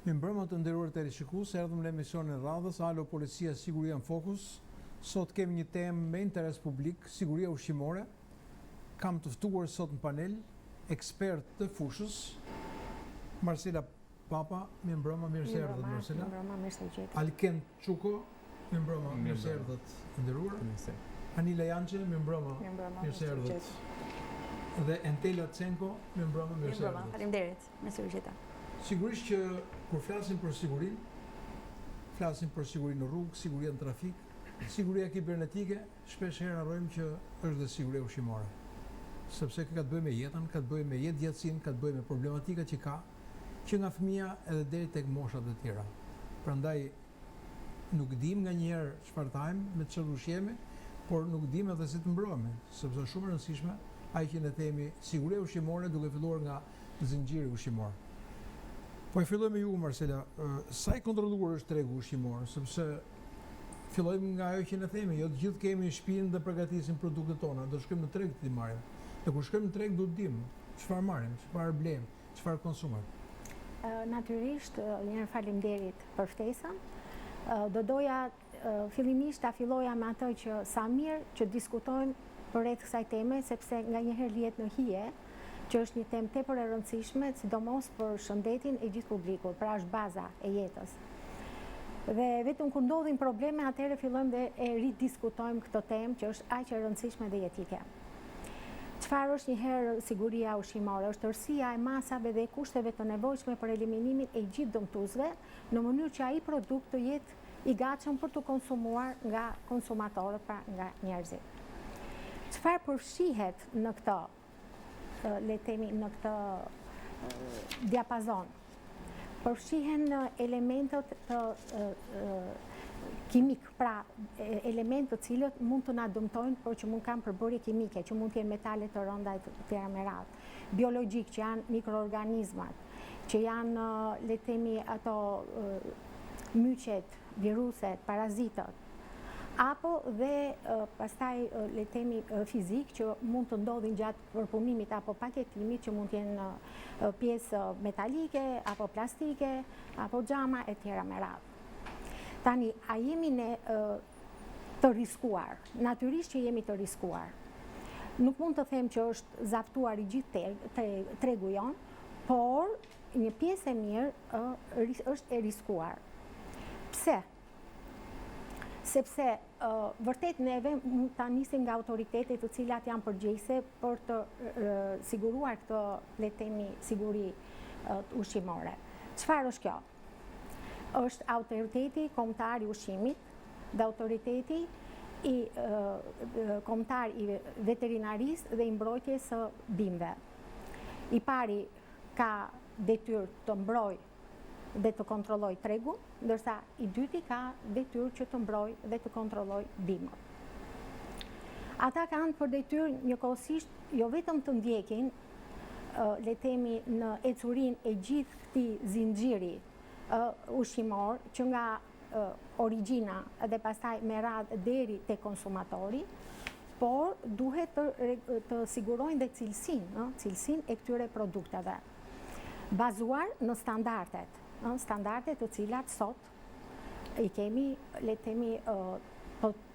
Mirëmbrëma të nderuar teleshikues, erdhëm në emisionin radhës Alo Policia Siguria në Fokus. Sot kemi një temë me interes publik, siguria ushqimore. Kam të ftuar sot në panel ekspert të fushës, Marcela Papa, mirëmbrëma, mirë se erdhët Marcela. Mirëmbrëma, mirë se gjeti. Alken Çuko, mirëmbrëma, mirë se erdhët nderuar. Anila Jançe, mirëmbrëma, mirë se erdhët. Dhe Entela Cenko, mirëmbrëma, mirë se erdhët. Faleminderit, mirë se u gjeta. Sigurisht që kur flasim për sigurinë, flasim për sigurinë në rrugë, siguria në trafik, siguria kibernetike, shpesh herë harrojmë që është dhe siguria ushqimore. Sepse ka të bëjë me jetën, ka të bëjë me jetëgjatësinë, ka të bëjë me problematikat që ka, që nga fëmia edhe deri tek moshat e tjera. Prandaj nuk dim nganjëherë çfarë tajmë, me çfarë ushqemi, por nuk dim edhe si të mbrohemi, sepse është shumë e rëndësishme ai që ne themi siguria ushqimore duke filluar nga zinxhiri ushqimor. Po e filloj me ju, Marcela, sa i kontrolluar është tregu ushqimor, sepse fillojmë nga ajo që ne themi, jo të gjithë kemi shtëpinë dhe përgatisim produktet tona, do shkojmë në treg të marrim. Dhe kur shkojmë në treg duhet dim çfarë marrim, çfarë blejmë, çfarë konsumojmë. Natyrisht, njëherë faleminderit për ftesën. Do doja fillimisht ta filloja me atë që sa mirë që diskutojmë përreth kësaj teme, sepse nganjëherë lihet në hije, që është një temë tepër e rëndësishme, sidomos për shëndetin e gjithë publikut, pra është baza e jetës. Dhe vetëm kur ndodhin probleme, atëherë fillojmë dhe e ridiskutojmë këtë temë që është aq e rëndësishme dhe jetike. Çfarë është njëherë siguria ushqimore? Është tërësia e masave dhe kushteve të nevojshme për eliminimin e gjithë dëmtuesve, në mënyrë që ai produkt të jetë i gatshëm për të konsumuar nga konsumatorët, pra nga njerëzit. Çfarë përfshihet në këtë? Le themi në këtë diapazon. Përfshihen elementët të kimik, pra elementë të cilët mund të na dëmtojnë, por që mund kanë përbërje kimike, që mund të jenë metale të rënda e të tjera me radhë, biologjik, që janë mikroorganizmat, që janë, le themi, ato myqet, viruset, parazitët, apo dhe pastaj le themi fizik që mund të ndodhin gjatë përpunimit apo paketimit, që mund të jenë pjesë metalike apo plastike apo xhama e tjera me radhë. Tani, a jemi ne të riskuar? Natyrisht që jemi të riskuar. Nuk mund të them që është zaftuar i gjithë tregu jon, por një pjesë e mirë është e riskuar. Pse? Sepse vërtet neve mund ta nisim nga autoritetet të cilat janë përgjegjëse për të siguruar këtë, le të themi, siguri ushqimore. Çfarë është kjo? Është autoriteti kombëtar i ushqimit dhe autoriteti i kombëtar i veterinarisë dhe i mbrojtjes së bimëve. I pari ka detyrë të mbrojë dhe të kontrolloj tregun, ndërsa i dyti ka detyrë që të mbroj dhe të kontrolloj bimët. Ata kanë për detyrë njëkohësisht jo vetëm të ndjekin, le themi, në ecurinë e gjithë këtij zinxhiri ushqimor, që nga origjina dhe pastaj me radhë deri te konsumatori, por duhet të sigurojnë dhe cilësinë e këtyre produkteve, bazuar në standardet të cilat sot i kemi, le të themi,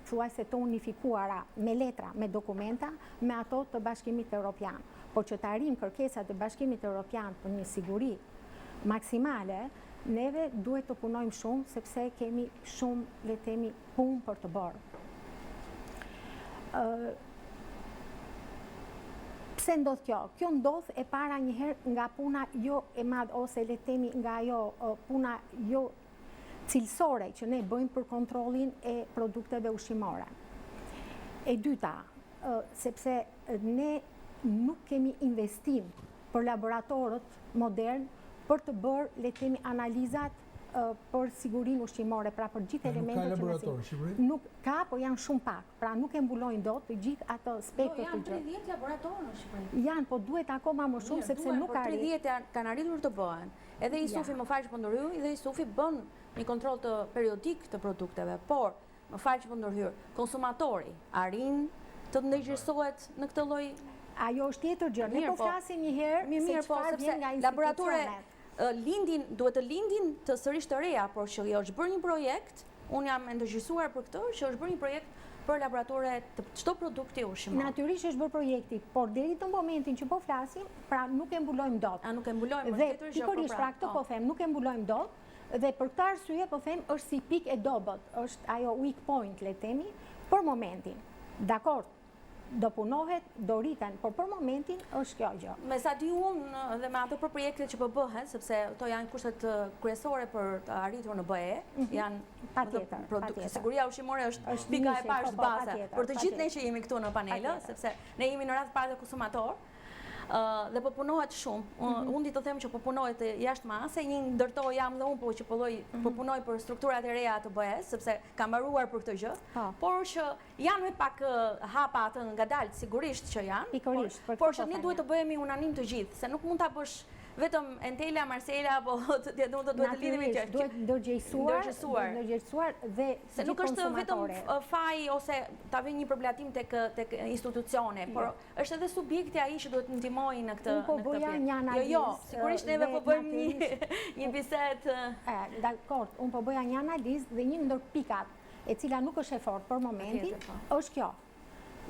thuajse të unifikuara me letra, me dokumenta, me ato të Bashkimit Evropian. Por që të arrijmë kërkesat e Bashkimit Evropian për një siguri maksimale, neve duhet të punojmë shumë, sepse kemi shumë, le të themi, punë për të bërë. Pse ndodh kjo? Kjo ndodh e para njëherë nga puna jo e madh, ose le të themi nga ajo puna jo cilësore që ne bëjmë për kontrollin e produkteve ushqimore. E dyta, sepse ne nuk kemi investim për laboratorët modern për të bërë, le të themi, analizat për sigurinë ushqimore, pra për gjithë elementët që nuk ka, po janë shumë pak, pra nuk e mbulojnë dot të gjithë ato spektrat të gjë. Janë 30 laboratorë në Shqipëri. Janë, po duhet akoma më shumë, sepse nuk ka. 30 kanë arritur të bëhen. Edhe ISUFI, më fal që po ndërhyj, dhe ISUFI bën një kontroll të periodik të produkteve, por më fal që po ndërhyj, konsumatori arrin të ndërgjegjësohet në këtë lloj. Ajo është tjetër gjë. Ne po flasim një herë se çfarë vjen nga institucionet. duhet të lindin të sërish të reja, por që është bërë një projekt, unë jam ndërgjësuar për këtë, që është bërë një projekt për laboratore të çdo produkti ushqimor. Natyrisht është bërë projekti, por deri në momentin që po flasim, pra nuk e mbulojmë dot. A nuk e mbulojmë, dhe pikërisht pra këtë po them, nuk e mbulojmë dot, dhe për këtë arsye po them është si pikë e dobët, është ajo weak point le themi për momentin. Dakor, do punohet, do rriten, por për momentin është kjo gjë. Me sa di unë dhe me ato për projektet që po bëhen, sepse to janë kushtet kryesore për të arritur në BE, janë siguria ushqimore është pika e parë baza për të gjithë ne që jemi këtu në panelë, sepse ne jemi në radhë parë të konsumator. Dhe po punohet shumë. Unë di të them që po punohet jashtë mase, një ndërtoj jam dhe unë po që po punoj për strukturat e reja të BE-s, sepse kam mbaruar për këtë gjë, por që janë me pak hapa atë ngadalë, sigurisht që janë, por që ne duhet të bëhemi unanim të gjithë, se nuk mund ta bësh vetëm Entela, Marcela, apo duhet të lidhemi që duhet ndërgjegjësuar dhe se nuk është vetëm faj ose ta vjen një problematim tek institucione, por është edhe subjekti ai që duhet të ndihmojë në këtë. Unë po bëja një analizë. Jo, sigurisht neve po bëjmë një bisedë. Dakor, unë po bëja një analizë dhe një ndër pikat e cila nuk është e fortë për momentin, është kjo.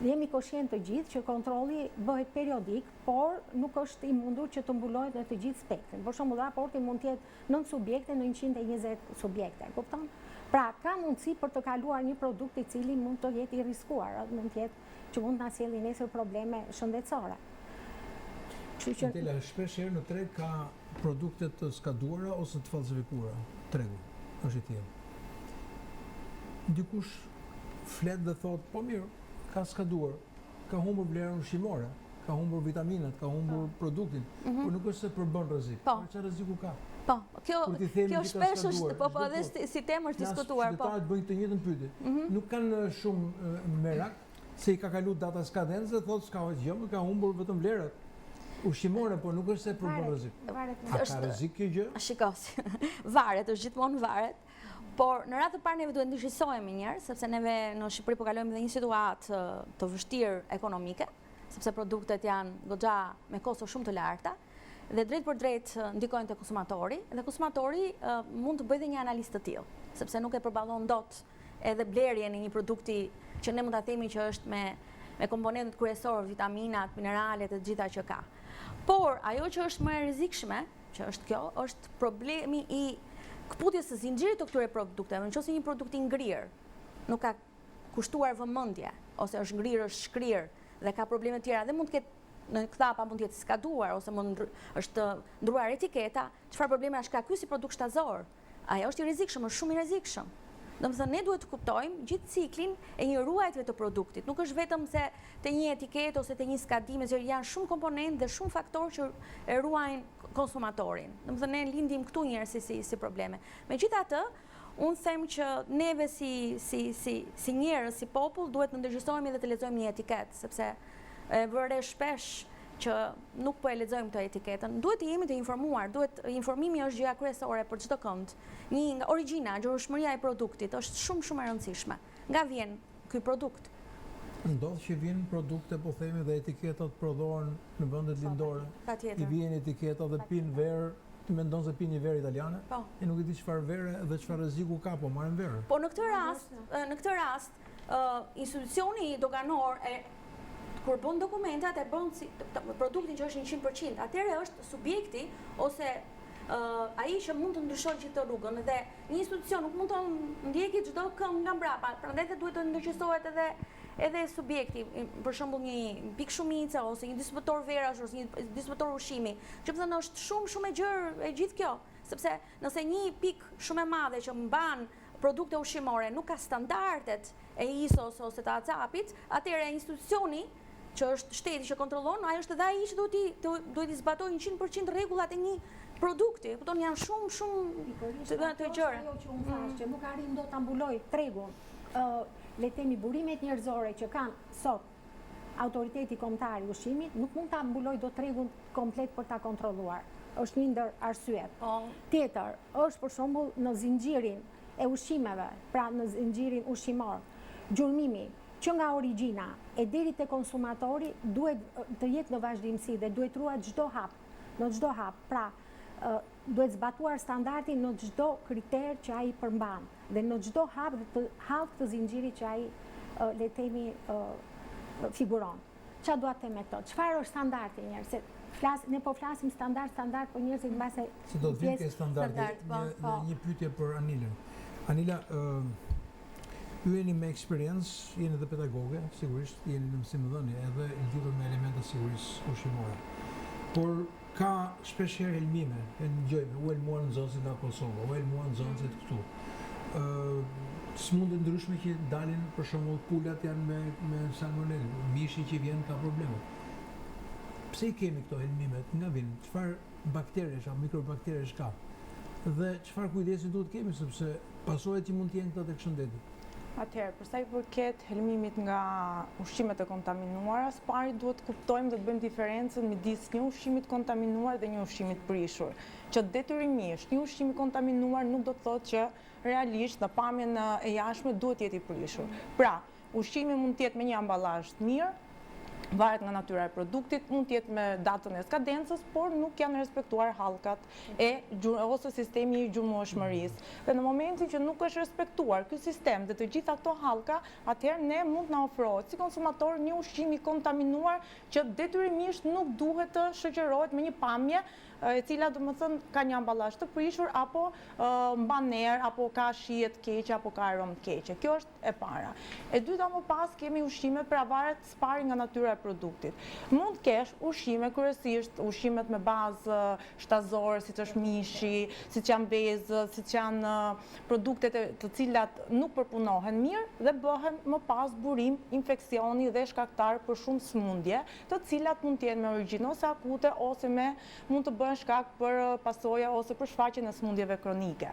Jemi koshient të gjithë që kontrolli bëhet periodik, por nuk është i mundur që të mbulohet në të gjithë spektrin. Për shembull, raporti mund të jetë 9 subjekte në 120 subjekte, kupton? Pra, ka mundësi për të kaluar një produkt i cili mund të jetë i riskuar, mund të jetë që mund të na sjellë nesër probleme shëndetësore. Entela, shpesh herë në treg ka produkte të skaduara ose të falsifikuara. Tregu është i tillë. Dikush flet dhe thot, po mirë, ka skaduar, ka humbur vlerën ushqimore, ka humbur vitaminat, ka humbur produktin, por nuk është se përbën rrezik. Por çfarë rreziku ka? Po, kjo shpesh është, po edhe si temë është diskutuar, po. Qytetarët bëjnë të njëjtën pyetje. Nuk kanë shumë merak se i ka kaluar data skadence dhe thotë s'ka gjë, më ka humbur vetëm vlerat ushqimore, por nuk është se përbën rrezik. A ka rrezik kjo gjë? Shikoj, varet, është gjithmonë varet. Por në radhë të parë neve duhet ndihsojmë njerëz, sepse neve në Shqipëri po kalojmë dhe një situatë të vështirë ekonomike, sepse produktet janë goxha me kosto shumë të larta dhe drejt për drejt ndikojnë te konsumatori dhe konsumatori mund të bëjë dhe një analizë të tillë, sepse nuk e përballon dot edhe blerjen e një produkti që ne mund ta themi që është me komponentët kryesorë, vitaminat, mineralet e gjitha që ka. Por ajo që është më e rrezikshme, që është kjo, është problemi i këputjes së zinxhirit të këtyre produkteve. Nëse një produkt i ngrirë nuk ka kushtuar vëmendje ose është ngrirë, është shkrirë dhe ka probleme të tjera dhe mund të ketë në kthapa mund të jetë skaduar ose mund është ndruar etiketa, çfarë probleme ka ky si produkt shtazor? Ajo është i rrezikshëm, është shumë i rrezikshëm. Domethënë ne duhet të kuptojmë gjithë ciklin e një ruajtje të produktit. Nuk është vetëm se te një etiketë ose te një skadim, se janë shumë komponentë dhe shumë faktorë që e ruajnë konsumatorin. Domethënë ne lindim këtu njerëz si probleme. Megjithatë, unë them që neve si njerëz, si popull, duhet të ndërgjegjësohemi dhe të lexojmë një etiketë, sepse e vëre shpesh që nuk po e lexojmë këtë etiketën. Duhet të jemi të informuar, informimi është gjëja kryesore për çdo kënd. Nga origjina, gjuhëshmëria e produktit është shumë e rëndësishme. Nga vjen ky produkt? Ndodh që vijnë produkte, po themi, dhe etiketat prodhohen në vendet lindore. I vjen etiketa dhe pinë verë, ti mendon se pinë një verë italiane? E nuk e di çfarë vere dhe çfarë rreziku ka, po marrin verë. Po në këtë rast, institucioni doganor kur bën dokumentat e bën produktin që është 100%, atëherë është subjekti ose ai që mund të ndryshojë gjithë rrugën dhe një institucion nuk mund të ndjekë çdo këmbë nga mbrapa, prandaj duhet të ndërgjegjësohet edhe subjekti, për shembull një pikë shumice ose një distributor verash ose një distributor ushqimi, që më thënë është shumë e gjerë e gjithë kjo, sepse nëse një pikë shumë e madhe që mban produkte ushqimore nuk ka standardet e ISO-s ose të ACAP-it, atëherë institucioni që është shteti që kontrollon, ajo është edhe ai që duhet të zbatojë 100% rregullat e një produkti. Kupton, janë shumë të gjëra. Ajo që unë thash që nuk arrin dot ta mbuloj tregun. Le të themi burimet njerëzore që kanë sot autoriteti kombëtar i ushqimit nuk mund ta mbuloj dot tregun komplet për ta kontrolluar. Është një ndër arsyet. Tjetër, është për shembull në zinxhirin e ushqimeve, pra në zinxhirin ushqimor, gjurmimi që nga origjina e deri te konsumatori duhet të jetë në vazhdimsi dhe duhet ruajtur çdo hap, në çdo hap. Pra, duhet zbatuar standardi në çdo kriter që ai përmban dhe në çdo hap të zinxhirit që ai le të themi figuron. Ç'a dua të them me këto? Çfarë është standardi njerëz? Ne po flasim standard, po njerëzit mbase se do të vinë ke standardi. Një pyetje për Anilën. Anila, ju jeni me eksperiencë, jeni dhe pedagoge, sigurisht, jeni në mësimdhënie edhe lidhur me elemente sigurisë ushqimore. Por ka shpeshherë helmime, e ndjojmë, u helmuan nxënësit nga Kosova, u helmuan nxënësit këtu. Smundje ndryshme që dalin, për shembull, pulat janë me salmonellë, mishi që vjen ka probleme. Pse I kemi këto helmimet? Nga vinë? Çfarë bakteriesh apo mikrobakteriesh ka? Dhe çfarë kujdesi duhet kemi sepse pasojat që mund të jenë këto tek shëndeti? Atëherë, për sa I përket helmimit nga ushqimet e kontaminuara, së pari duhet të kuptojmë dhe të bëjmë diferencën midis një ushqimit kontaminuar dhe një ushqimit prishur. Që detyrimisht një ushqim I kontaminuar nuk do të thotë që realisht në pamjen e jashtme duhet jetë I prishur. Pra, ushqimi mund të jetë me një amballazh të mirë, varet nga natyra e produktit, mund të jetë me datën e skadencës, por nuk janë respektuar hallkat ose sistemi I gjurmëshmërisë. Dhe në momentin që nuk është respektuar ky sistem dhe të gjitha këto hallka, atëherë ne mund na ofrohet si konsumator një ushqim I kontaminuar që detyrimisht nuk duhet të shoqërohet me një pamje e cila domethënë ka një amballazh të prishur apo mban erë apo ka shije të keqe apo ka aromë të keqe. Kjo është e para. E dyta më pas kemi ushqime pra varet spari nga natyra e produktit. Mund të kesh ushqime kryesisht ushqimet me bazë shtazore, siç është mishi, siç janë vezët, siç janë produktet të cilat nuk përpunohen mirë dhe bëhen më pas burim, infeksioni dhe shkaktar për shumë smundje, të cilat mund të jenë me origjinë ose akute ose mund të bëhen shkak për pasoja ose për shfaqjen e smundjeve kronike.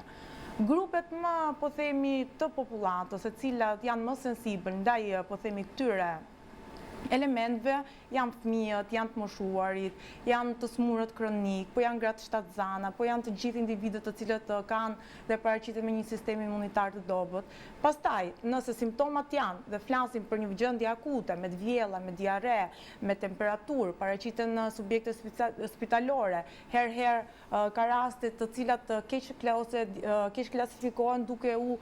Grupet më, po themi, të popullatës, e cilat janë më sensibël ndaj, po themi, këtyre elementve janë fëmijët, janë të moshuarit, janë të smurët kronik, po janë gratë shtatzana, po janë të gjithë individët të cilët kanë dhe paraqiten me një sistem imunitar të dobët. Pastaj, nëse simptomat janë dhe flasim për një gjendje akute, me vjella, me diare, me temperaturë, paraqiten në subjekte spitalore, herë ka raste të cilat keq klasifikohen duke u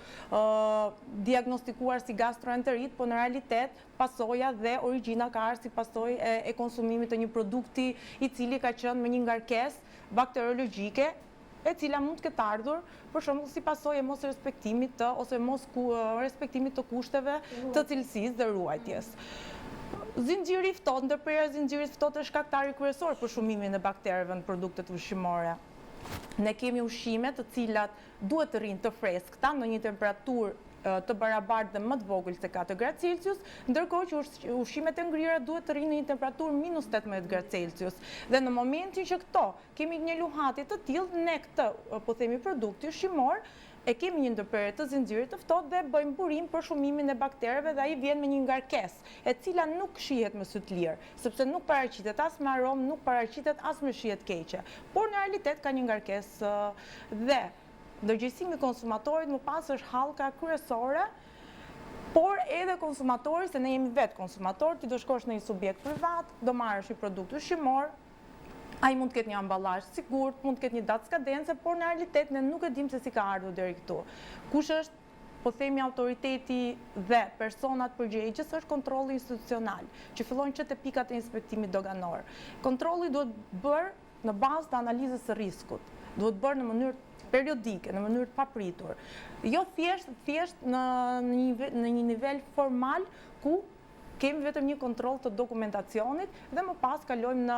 diagnostikuar si gastroenterit, po në realitet pasoja dhe origjina ka ardhur si pasojë e konsumimit të një produkti I cili ka qenë me një ngarkesë bakteriologjike e cila mund të ketë ardhur për shembull si pasojë e mos respektimit ose mos respektimit të kushteve të cilësisë dhe ruajtjes. Zinxhiri I ftohtë, ndërprerja e zinxhirit ftohtë është shkaktari kryesor për shumimin e baktereve në produktet ushqimore. Ne kemi ushqime të cilat duhet të rrinë të freskëta në një temperaturë të barabartë dhe më të vogël se 4 gradë Celsius, ndërkohë që ushqimet e ngrira duhet të rrinë në një temperaturë minus 18 gradë Celsius. Dhe në momentin që këto kemi një luhatje të tillë, ne këtë, po themi, produkti ushqimor, e kemi një ndërprerje të zinxhirit të ftohtë dhe bëjmë burim për shumimin e baktereve dhe ai vjen me një ngarkesë, e cila nuk shihet me sy të lirë, sepse nuk paraqitet as me aromë, nuk paraqitet as me shije të keqe, por në realitet ka një ngarkesë dhe ndërgjegjësimi I konsumatorit më pas është hallka kryesore, por edhe konsumatori, se ne jemi vetë konsumator, ti do shkosh në një subjekt privat, do marrësh një produkt ushqimor, ai mund të ketë një amballazh të sigurt, mund të ketë një datë skadence, por në realitet ne nuk e dimë se si ka ardhur deri këtu. Kush është, po themi, autoriteti dhe personat përgjegjës është kontrolli institucional, që fillon që te pikat e inspektimit doganor. Kontrolli duhet bërë në bazë të analizës së riskut, duhet bërë në mënyrë periodike, në mënyrë të papritur. Jo thjesht në një nivel formal ku kemi vetëm një kontroll të dokumentacionit dhe më pas kalojmë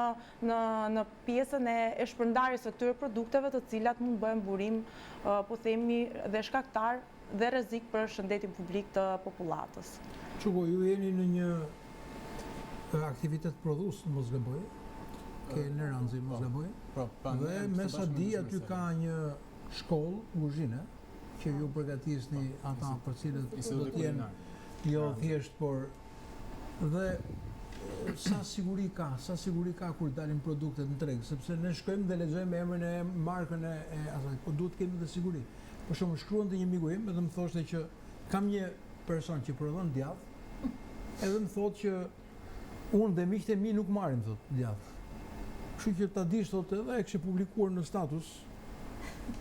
në pjesën e shpërndarjes së këtyre produkteve të cilat mund bëhen burim, po themi, dhe shkaktar dhe rrezik për shëndetin publik të popullatës. Çuko, ju jeni në një aktivitet prodhues, mos gaboj, ke në Ranzi, mos gaboj, dhe me sa di aty ka një shkollë kuzhine që ju përgatisni ata për cilët do të jenë jo thjesht, por dhe sa siguri ka kur dalin produktet në treg, sepse ne shkojmë dhe lexojmë emrin e markën e asaj, po duhet kemi dhe siguri. Për shembull, shkruan te një miku im dhe më thoshte që kam një person që prodhon djath, edhe më thotë që unë dhe miqtë e mi nuk marrim, thotë, djath. Kështu që ta dish thotë edhe e kishte publikuar në status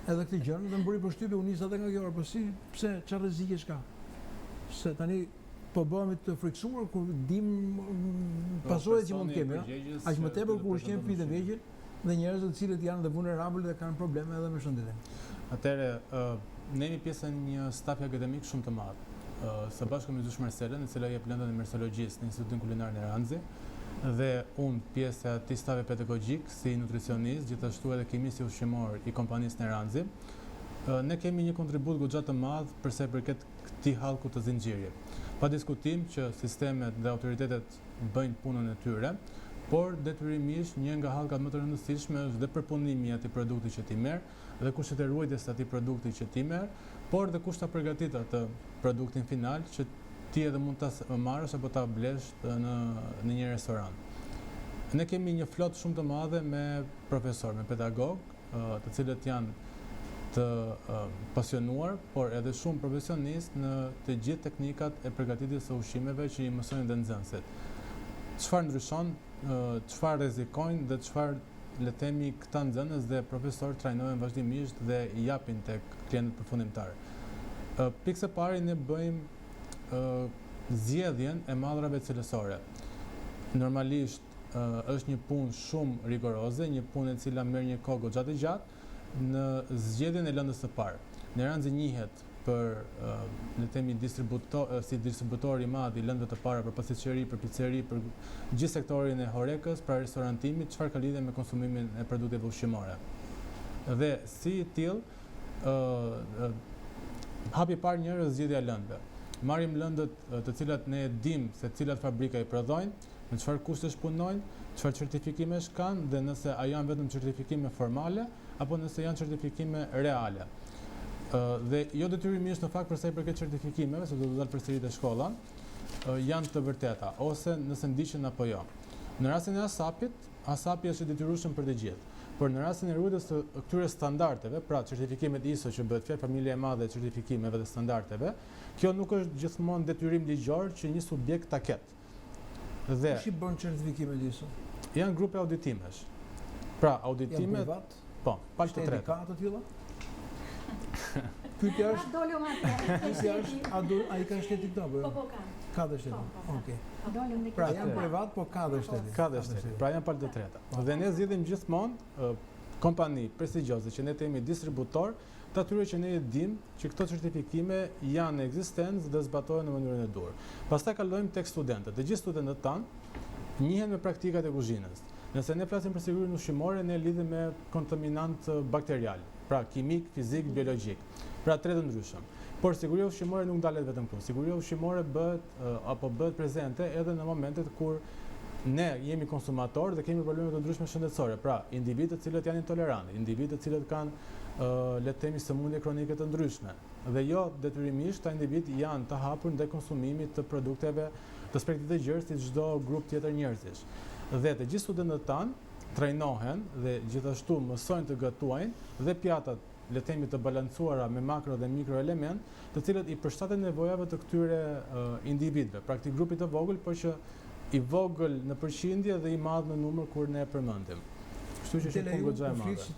edhe këtë gjë dhe më bëri përshtypje unë nis edhe nga kjo, po si pse çfarë rrezikesh ka? Se tani po bëhemi të friksuar kur dim pasojat që mund të kemi, aq më tepër kur ushqejmë pijë të vegjël dhe njerëz të cilët janë dhe vulnerabël dhe kanë probleme edhe me shëndetin. Atëherë, ne jemi pjesë e një stafi akademik shumë të madh. Së bashku me Zush Marcelën, e cila jep lëndën e mersologjisë në Institutin Kulinar në Ranzi, dhe unë pjesë e atij stafi pedagogjik si nutricionist, gjithashtu edhe kimist ushqimor i kompanisë në Ranzi. Ne kemi një kontribut goxha të madh përsa i përket këtij hallku të zinxhirit. Pa diskutim që sistemet dhe autoritetet bëjnë punën e tyre, por detyrimisht një nga hallkat më të rëndësishme është dhe përpunimi i atij produkti që ti merr dhe kushtet e ruajtjes së atij produkti që ti merr, por dhe kushta përgatit atë produktin final që ti edhe mund ta marrësh apo ta blesh në një restoran. Ne kemi një flotë shumë të madhe me profesor, me pedagog, të cilët janë të pasionuar, por edhe shumë profesionist në të gjithë teknikat e përgatitjes së ushqimeve që i mësojnë dhe nxënësit. Çfarë ndryshon, çfarë rrezikojnë dhe çfarë le të themi këta nxënës dhe profesor trajnohen vazhdimisht dhe i japin tek klientët përfundimtar. Pikë së pari ne bëjmë zgjedhjen e mallrave cilësore. Normalisht është një punë shumë rigoroze, një punë e cila merr një kohë goxha të gjatë në zgjedhjen e lëndës së parë. Në Ranzi njihet për le të themi si distributor i madh i lëndëve të para për pasticqeri, për pizzeri, për gjithë sektorin e horekës, pra restorantimit, çfarë ka lidhje me konsumimin e produkteve ushqimore. Dhe si i tillë hapi i parë njërë është zgjedhja e lëndëve. Marrim lëndët të cilat ne dim se cilat fabrika i prodhojnë, në çfarë kushtesh punojnë, çfarë certifikimesh kanë dhe nëse a janë vetëm certifikime formale apo nëse janë certifikime reale. Dhe jo detyrimisht në fakt përsa i përket certifikimeve, se do të dalë përsëri te shkolla, janë të vërteta ose nëse ndiqen apo jo. Në rastin e ASAP-i është i detyrueshëm për të gjithë. Por në rastin e ruajtjes së këtyre standardeve, pra certifikimet ISO që bëhet fjalë familja e madhe e certifikimeve dhe standardeve, kjo nuk është gjithmonë detyrim ligjor që një subjekt ta ketë. Dhe kush i bën certifikimet ISO? Janë grupe auditimesh. Pra, auditimet, janë privat? Po, palë të treta. Ka të tilla? Pyetja është, a i ka shteti këto apo jo? Po ka. Ka dhe shteti. Okej. Pra Janë privat, po ka dhe shteti. Ka dhe shteti. Pra janë palë të treta. Dhe ne zgjidhim gjithmonë kompani prestigjioze që ne jemi distributor, të atyre që ne dim që këto certifikime janë në ekzistencë dhe zbatohen në mënyrën e duhur. Pastaj kalojmë tek studentët. Të gjithë studentët tanë njihen me praktikat e kuzhinës. Nëse ne flasim për sigurinë ushqimore, ne lidhim me kontaminant bakterial, pra kimik, fizik, biologjik. Pra tre të ndryshëm. Por siguria ushqimore nuk ndalet vetëm këtu. Siguria ushqimore bëhet prezente edhe në momentet kur ne jemi konsumator dhe kemi probleme të ndryshme shëndetësore. Pra, individët të cilët janë intolerantë, individët të cilët kanë le të themi sëmundje kronike të ndryshme. Dhe jo detyrimisht ta individ janë të hapur ndaj konsumimit të produkteve të spektrit të gjerë si çdo grup tjetër njerëzish. Dhe të gjithë studentët tanë trajnohen dhe gjithashtu mësojnë të gatuajnë dhe pjatat le të themi të balancuara me makro dhe mikro element, të cilët i përshtaten nevojave të këtyre individëve, pra këtij grupi të vogël, por që i vogël në përqindje dhe i madh në numër kur ne e përmendim. Kështu që është një punë goxha e madhe.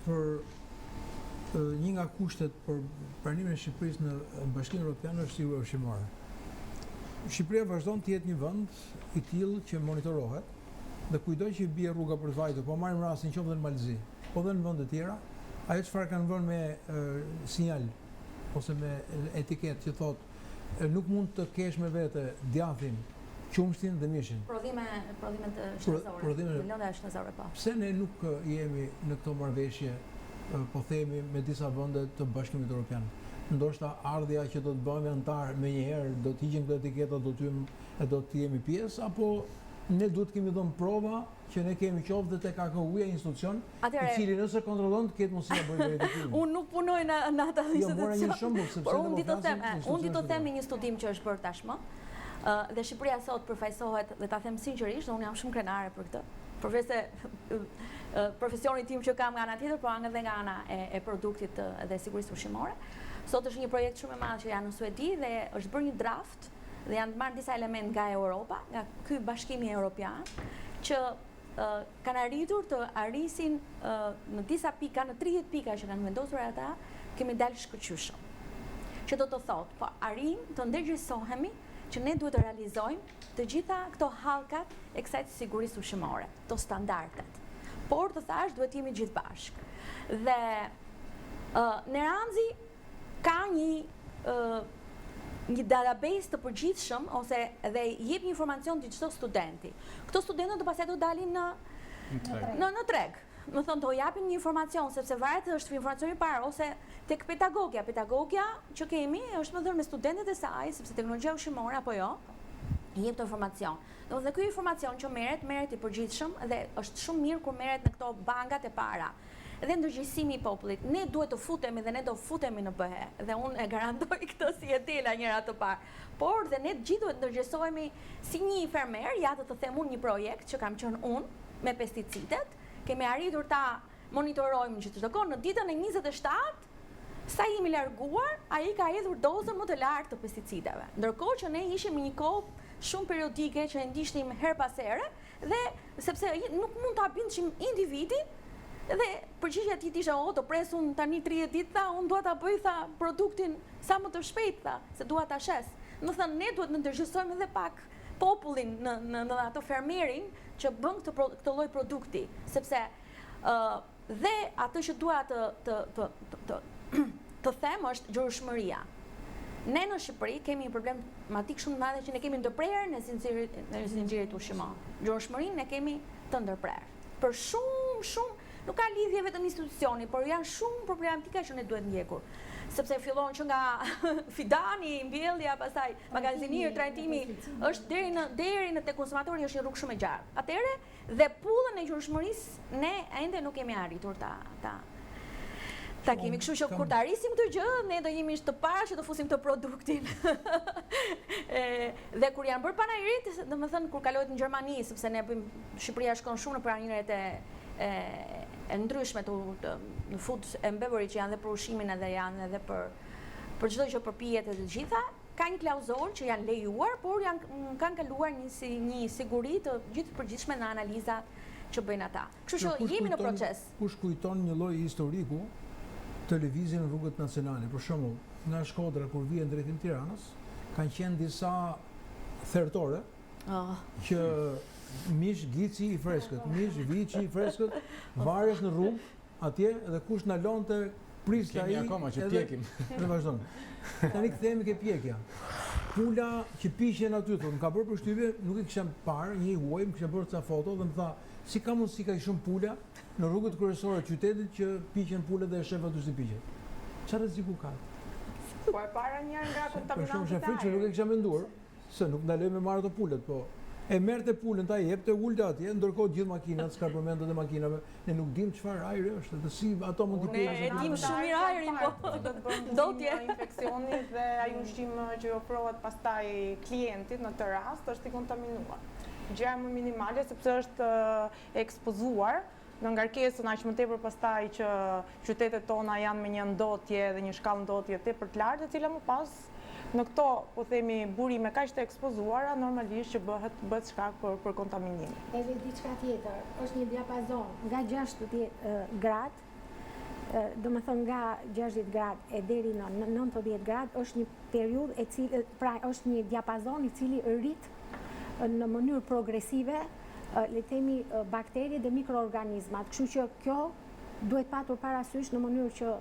Për një nga kushtet për pranimin e Shqipërisë në Bashkimin Evropian është siguria ushqimore. Shqipëria vazhdon të jetë një vend i tillë që monitorohet dhe kujdo që i bie rruga për të vajtur, po marrim rastin qoftë në Malzi, po dhe në vende të tjera, ajo çfarë kanë vënë me sinjal ose me etiketë që thotë nuk mund të kesh me vete djathin, qumshtin dhe mishin. Prodhimet shtazore. Lënda shtazore po. Pse ne nuk jemi në këto marrëveshje, po themi me disa vende të Bashkimit Evropian? Ndoshta ardhja që do të bëhemi antar me njëherë do të hiqim këto etiketa, do të jemi pjesë, apo ne duhet kemi dhënë prova që ne kemi qoftë dhe tek AKU-ja institucion i cili nëse kontrollon të ketë mundësi ta bëjë verifitimin. Unë nuk punoj në atë institucion. Por unë di të them një studim që është bërë tashmë. Dhe Shqipëria sot përfaqësohet, dhe ta them sinqerisht, unë jam shumë krenare për këtë. Përveç se profesioni tim që kam nga ana tjetër, por edhe nga ana e produktit dhe sigurisë ushqimore. Sot është një projekt shumë i madh që janë në Suedi dhe është bërë një draft dhe janë marrë disa element nga Europa, nga ky bashkimi evropian, që kanë arritur të arrisin në disa pika, në 30 pika që kanë vendosur ata, kemi dalë shkëlqyeshëm. Që do të thotë, po arrim të ndërgjegjësohemi që ne duhet të realizojmë të gjitha këto hallkat e kësaj sigurisë ushqimore, këto standardet. Por të thash duhet jemi gjithë bashkë. Dhe Neranzi ka një database të përgjithshëm ose dhe jep një informacion të çdo studenti. Këto studentët do pastaj do dalin në treg. Më thonë do japin një informacion sepse varet është informacioni i parë ose tek pedagogja. Pedagogja që kemi është më dhënë me studentët e saj, sepse teknologjia ushqimore apo jo, jep të informacion. Dhe ky informacion që merret i përgjithshëm dhe është shumë mirë kur merret në këto bankat e para. Dhe ndërgjegjësimi i popullit, ne duhet të futemi dhe ne do futemi në BE. Dhe unë e garantoj këtë si e dela njëra të parë. Por dhe ne gjithë duhet ndërgjegjësohemi si një fermer, ja të them unë një projekt që kam qenë unë me pesticidet. Kemi arritur ta monitorojmë që çdo kohë në ditën e 27 sa jemi larguar, ai ka hedhur dozën më të lartë të pesticideve. Ndërkohë që ne ishim në një kohë shumë periodike që e ndiqnim her pas here dhe sepse nuk mund ta bindshim individin dhe përgjigjja e tij ishte do pres unë tani 30 ditë tha, unë dua ta bëj tha produktin sa më të shpejt tha, se dua ta shes. Do thënë ne duhet të ndërgjegjësojmë edhe pak popullin në ato fermerin që bën këtë lloj produkti, sepse dhe atë që dua të them është gjurueshmëria. Ne në Shqipëri kemi një problematik shumë të madhe që ne kemi ndërprerjen e zinxhirit ushqimor. Gjurueshmërinë ne kemi të ndërprerë. Për shumë nuk ka lidhje vetëm institucioni, por janë shumë problematika që ne duhet ndjekur. Sepse fillon që nga fidani, mbjellja, pastaj magazinier, trajtimi është deri në te konsumatori është një rrugë shumë e gjatë. Atëherë dhe pullën e gjurueshmërisë ne ende nuk kemi arritur ta kemi. Kështu që kur ta arrisim këtë gjë, ne do jemi të parë që të fusim këtë produktin. Dhe kur janë bërë panajirit, domethënë kur kalohet në Gjermani, sepse ne bëjmë Shqipëria shkon shumë në panajiret e ndryshme në food and beverage që janë dhe për ushqimin edhe janë edhe për çdo gjë, për pijet e të gjitha, ka një klauzor që janë lejuar, por kanë kaluar një siguri të gjithë përgjithshme në analizat që bëjnë ata. Kështu që jemi në proces. Kush kujton një lloj historiku televizin në rrugët nacionale, për shembull, nga Shkodra kur vjen drejtim Tiranës, kanë qenë disa thertore që mish gici i freskët, mish viçi i freskët, varesh në rrugë atje dhe kush na lonte priste ai. Kemi akoma që pjekim. Ne vazhdojmë. Tani kthehemi ke pjekja. Pula që piqen aty, thonë, më ka bërë përshtypje, nuk e kisha parë, një huaj, më kisha bërë ca foto dhe më tha, si ka mundësi ka shumë pula në rrugët kryesore të qytetit që piqen pula dhe e shef aty si piqet. Çfarë rreziku ka? Po e para njërë nga kontaminantët e ajrit. Nuk e kisha menduar, se nuk ndaloj me marrë të pulet, po e merrte pulën ta jepte ulte atje, ndërkohë gjithë makinat, skarpëmentet e makinave, ne nuk dim çfarë ajri është, dhe si ato mund të kenë. Ne dim shumë mirë ajrin, po do të bëjmë dotje infeksioni dhe ai ushqim që ofrohet pastaj klientit në të rast është i kontaminuar. Gjëja më minimale sepse është ekspozuar në ngarkesën aq më tepër pastaj që qytetet tona janë me një ndotje dhe një shkallë ndotje tepër të lartë, e cila më pas në këto, po themi, burime kaq të ekspozuara, normalisht që bëhet shkak për kontaminim. Edhe diçka tjetër, është një diapazon nga 60 gradë, do më thonë nga 60 gradë e deri në 90 gradë, është një periudhë e cili, pra është një diapazon i cili rrit në mënyrë progresive, le themi, bakterie dhe mikroorganizmat. Kështu që kjo duhet patur parasysh në mënyrë që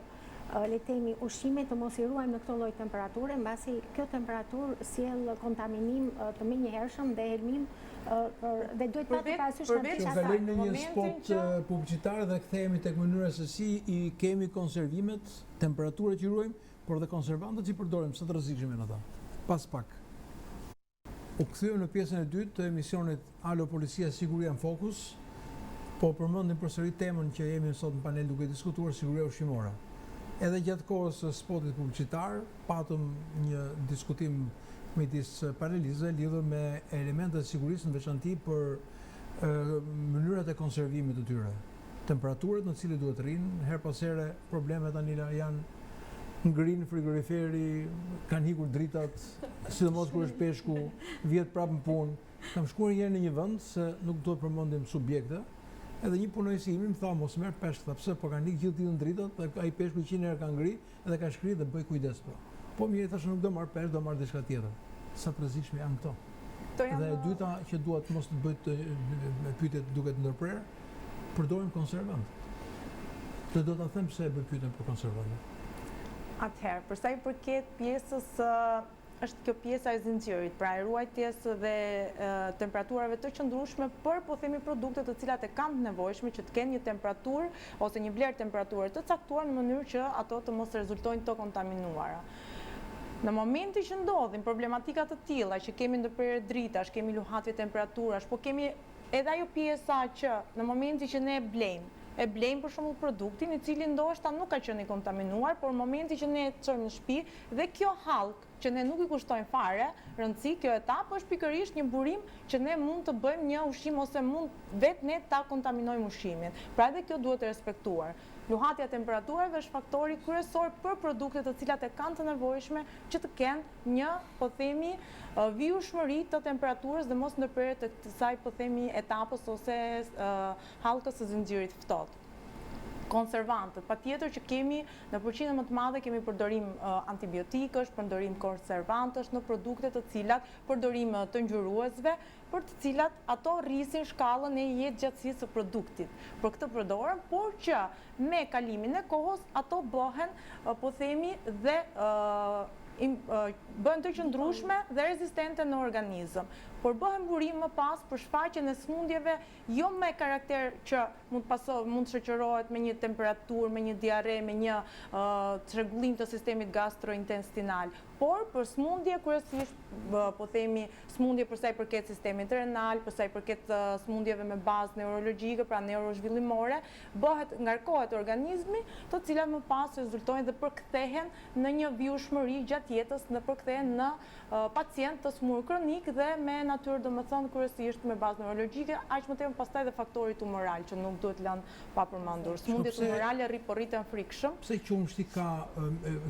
le themi ushqimet të mos i ruajmë në këtë lloj temperature, mbasi kjo temperaturë sjell kontaminim të menjëhershëm dhe helmim dhe duhet patur parasysh që kalojmë në një spot publicitar dhe kthehemi tek mënyra se si i kemi konservimet, temperaturat që ruajmë, por dhe konservantët që përdorim, sa të rrezikshëm janë ata. Pas pak. U kthyem në pjesën e dytë të emisionit Alo Policia Siguria në Fokus, po përmendim përsëri temën që jemi sot në panel duke diskutuar siguria ushqimore. Edhe gjatë kohës së spotit publicitar, patëm një diskutim midis panelistëve lidhur me elementet e sigurisë në veçanti për mënyrat e konservimit të tyre. Temperaturat në cilat duhet rrinë, her pas here problemet tani janë ngrinë frigoriferi, kanë hikur dritat, sidomos kur është peshku, vjet prapë në punë, Kam shkuar një herë në një vend se nuk do të përmendim subjekte, edhe një punojës i imi më tha mos merr peshk, tha pse po kanë ikë gjithë ditën dritat, dhe ai peshku 100 herë ka ngri edhe ka shkrirë dhe bëj kujdes po. Po mirë tash nuk do marr peshk, do marr diçka tjetër. Sa të rrezikshme janë këto. Dhe e dyta që duat mos të bëjt me pyetjet duket ndërprer, përdorim konservant. Dhe do ta them pse e bëj pyetjen për konservant. Atëherë, për sa i përket pjesës është kjo pjesa e zinxhirit, pra e ruajtjes dhe temperaturave të qëndrueshme për po themi produkte të cilat e kanë të nevojshme që të kenë një temperaturë ose një vlerë temperature të caktuar në mënyrë që ato të mos rezultojnë të kontaminuara. Në momenti që ndodhin problematika të tilla, që kemi ndërprerje dritash, kemi luhatje temperaturash, po kemi edhe ajo pjesa që në momenti që ne e blejmë për shembull produktin i cili ndoshta nuk ka qenë i kontaminuar, por në momenti që ne e çojmë në shtëpi dhe kjo hallk që ne nuk i kushtojmë fare rëndësi, kjo etapë është pikërisht një burim që ne mund të bëjmë një ushqim ose mund vetë ne ta kontaminojmë ushqimin. Pra edhe kjo duhet të respektuar. Luhatja temperatuarve është faktori kryesor për produktet të cilat e kanë të nevojshme që të kenë një, po themi, vijueshmëri të temperaturës dhe mos ndërprerje të kësaj, po themi, etapës ose hallkës së zinxhirit ftohtë. Konservantët, patjetër që kemi në përqindje më të madhe kemi përdorim antibiotikësh, përdorim konservantësh në produkte të cilat përdorim të ngjyruesve, për të cilat ato rrisin shkallën e jetëgjatësisë së produktit. Për këtë përdoren, por që me kalimin e kohës ato bëhen, po themi, dhe bëhen të qëndrueshme dhe rezistente në organizëm. Por bëhen burim më pas për shfaqjen e sëmundjeve jo me karakter që mund shoqërohet me një temperaturë, me një diare, me një çrregullim të sistemit gastrointestinal, por për sëmundje kryesisht, po themi, sëmundje për sa i përket sistemit renal, për sa i përket sëmundjeve me bazë neurologjike, pra neurozhvillimore, ngarkohet organizmi, të cilat më pas rezultojnë dhe përkthehen në një vijueshmëri gjatë jetës, dhe përkthehen në pacient të smur kronik dhe me natyrë domethënë kryesisht me bazë neurologjike, aq më tepër pastaj dhe faktori tumoral që nuk duhet lënë pa përmendur. Sëmundjet tumorale rriten frikshëm. Pse qumshti ka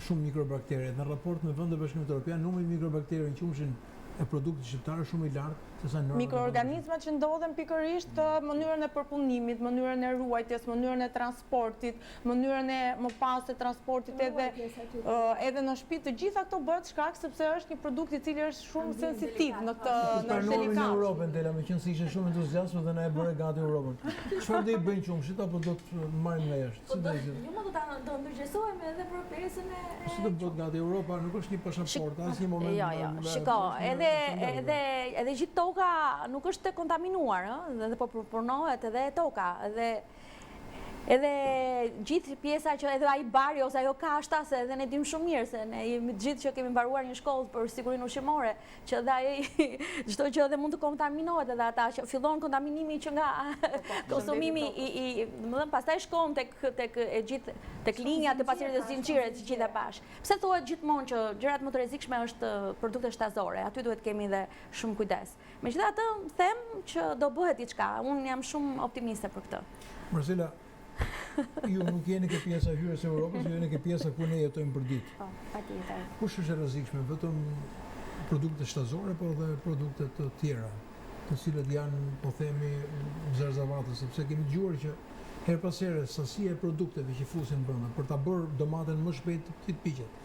shumë mikrobakterie? Në raport me vendet e Bashkimit Evropian, numri i mikrobakteri në qumshin e produktit shqiptar është shumë i lartë se sa norma. Mikroorganizmat që ndodhen pikërisht mënyrën e përpunimit, mënyrën e ruajtjes, mënyrën e transportit, mënyrën e më pas të transportit edhe në shtëpi, të gjitha këto bëhet shkak sepse është një produkt i cili është shumë sensitiv në këtë delikat. Në Europën dela me qenë se ishin shumë entuziastë dhe na e bëre gati Europën. Çfarë do i bëjnë qumshit apo do të marrin nga jashtë? Si do i bëjnë? Jo, më do ndërgjegjësohemi edhe për pjesën e Si do bëhet gati Europa, nuk është një pasaport, as një moment. Jo, shiko, edhe gjithë toka nuk është të kontaminuar, dhe po përpunohet edhe toka, edhe gjithë pjesa që edhe ai bari ose ajo kashta, se edhe ne dim shumë mirë se ne jemi gjithë që kemi mbaruar një shkollë për sigurinë ushqimore, që edhe ai çdo gjë edhe mund të kontaminohet, edhe ata që fillon kontaminimi që nga konsumimi domethënë pastaj shkon tek linja të pasurinë të zinxhirit të gjitha bashkë. Pse thuhet gjithmonë që gjërat më të rrezikshme është produkte shtazore, aty duhet kemi dhe shumë kujdes. Megjithatë them që do bëhet diçka. Unë jam shumë optimiste për këtë. Marcela, ju nuk jeni ke pjesa e hyrjes së Europës, ju jeni ke pjesa ku ne jetojmë për ditë. Po, patjetër. Kush është e rrezikshme, vetëm produktet shtazore apo edhe produktet të tjera, të cilët janë, po themi, zarzavate, sepse kemi dëgjuar që her pas here sasia e produkteve që fusin brenda për ta bërë domaten më shpejt të piqet.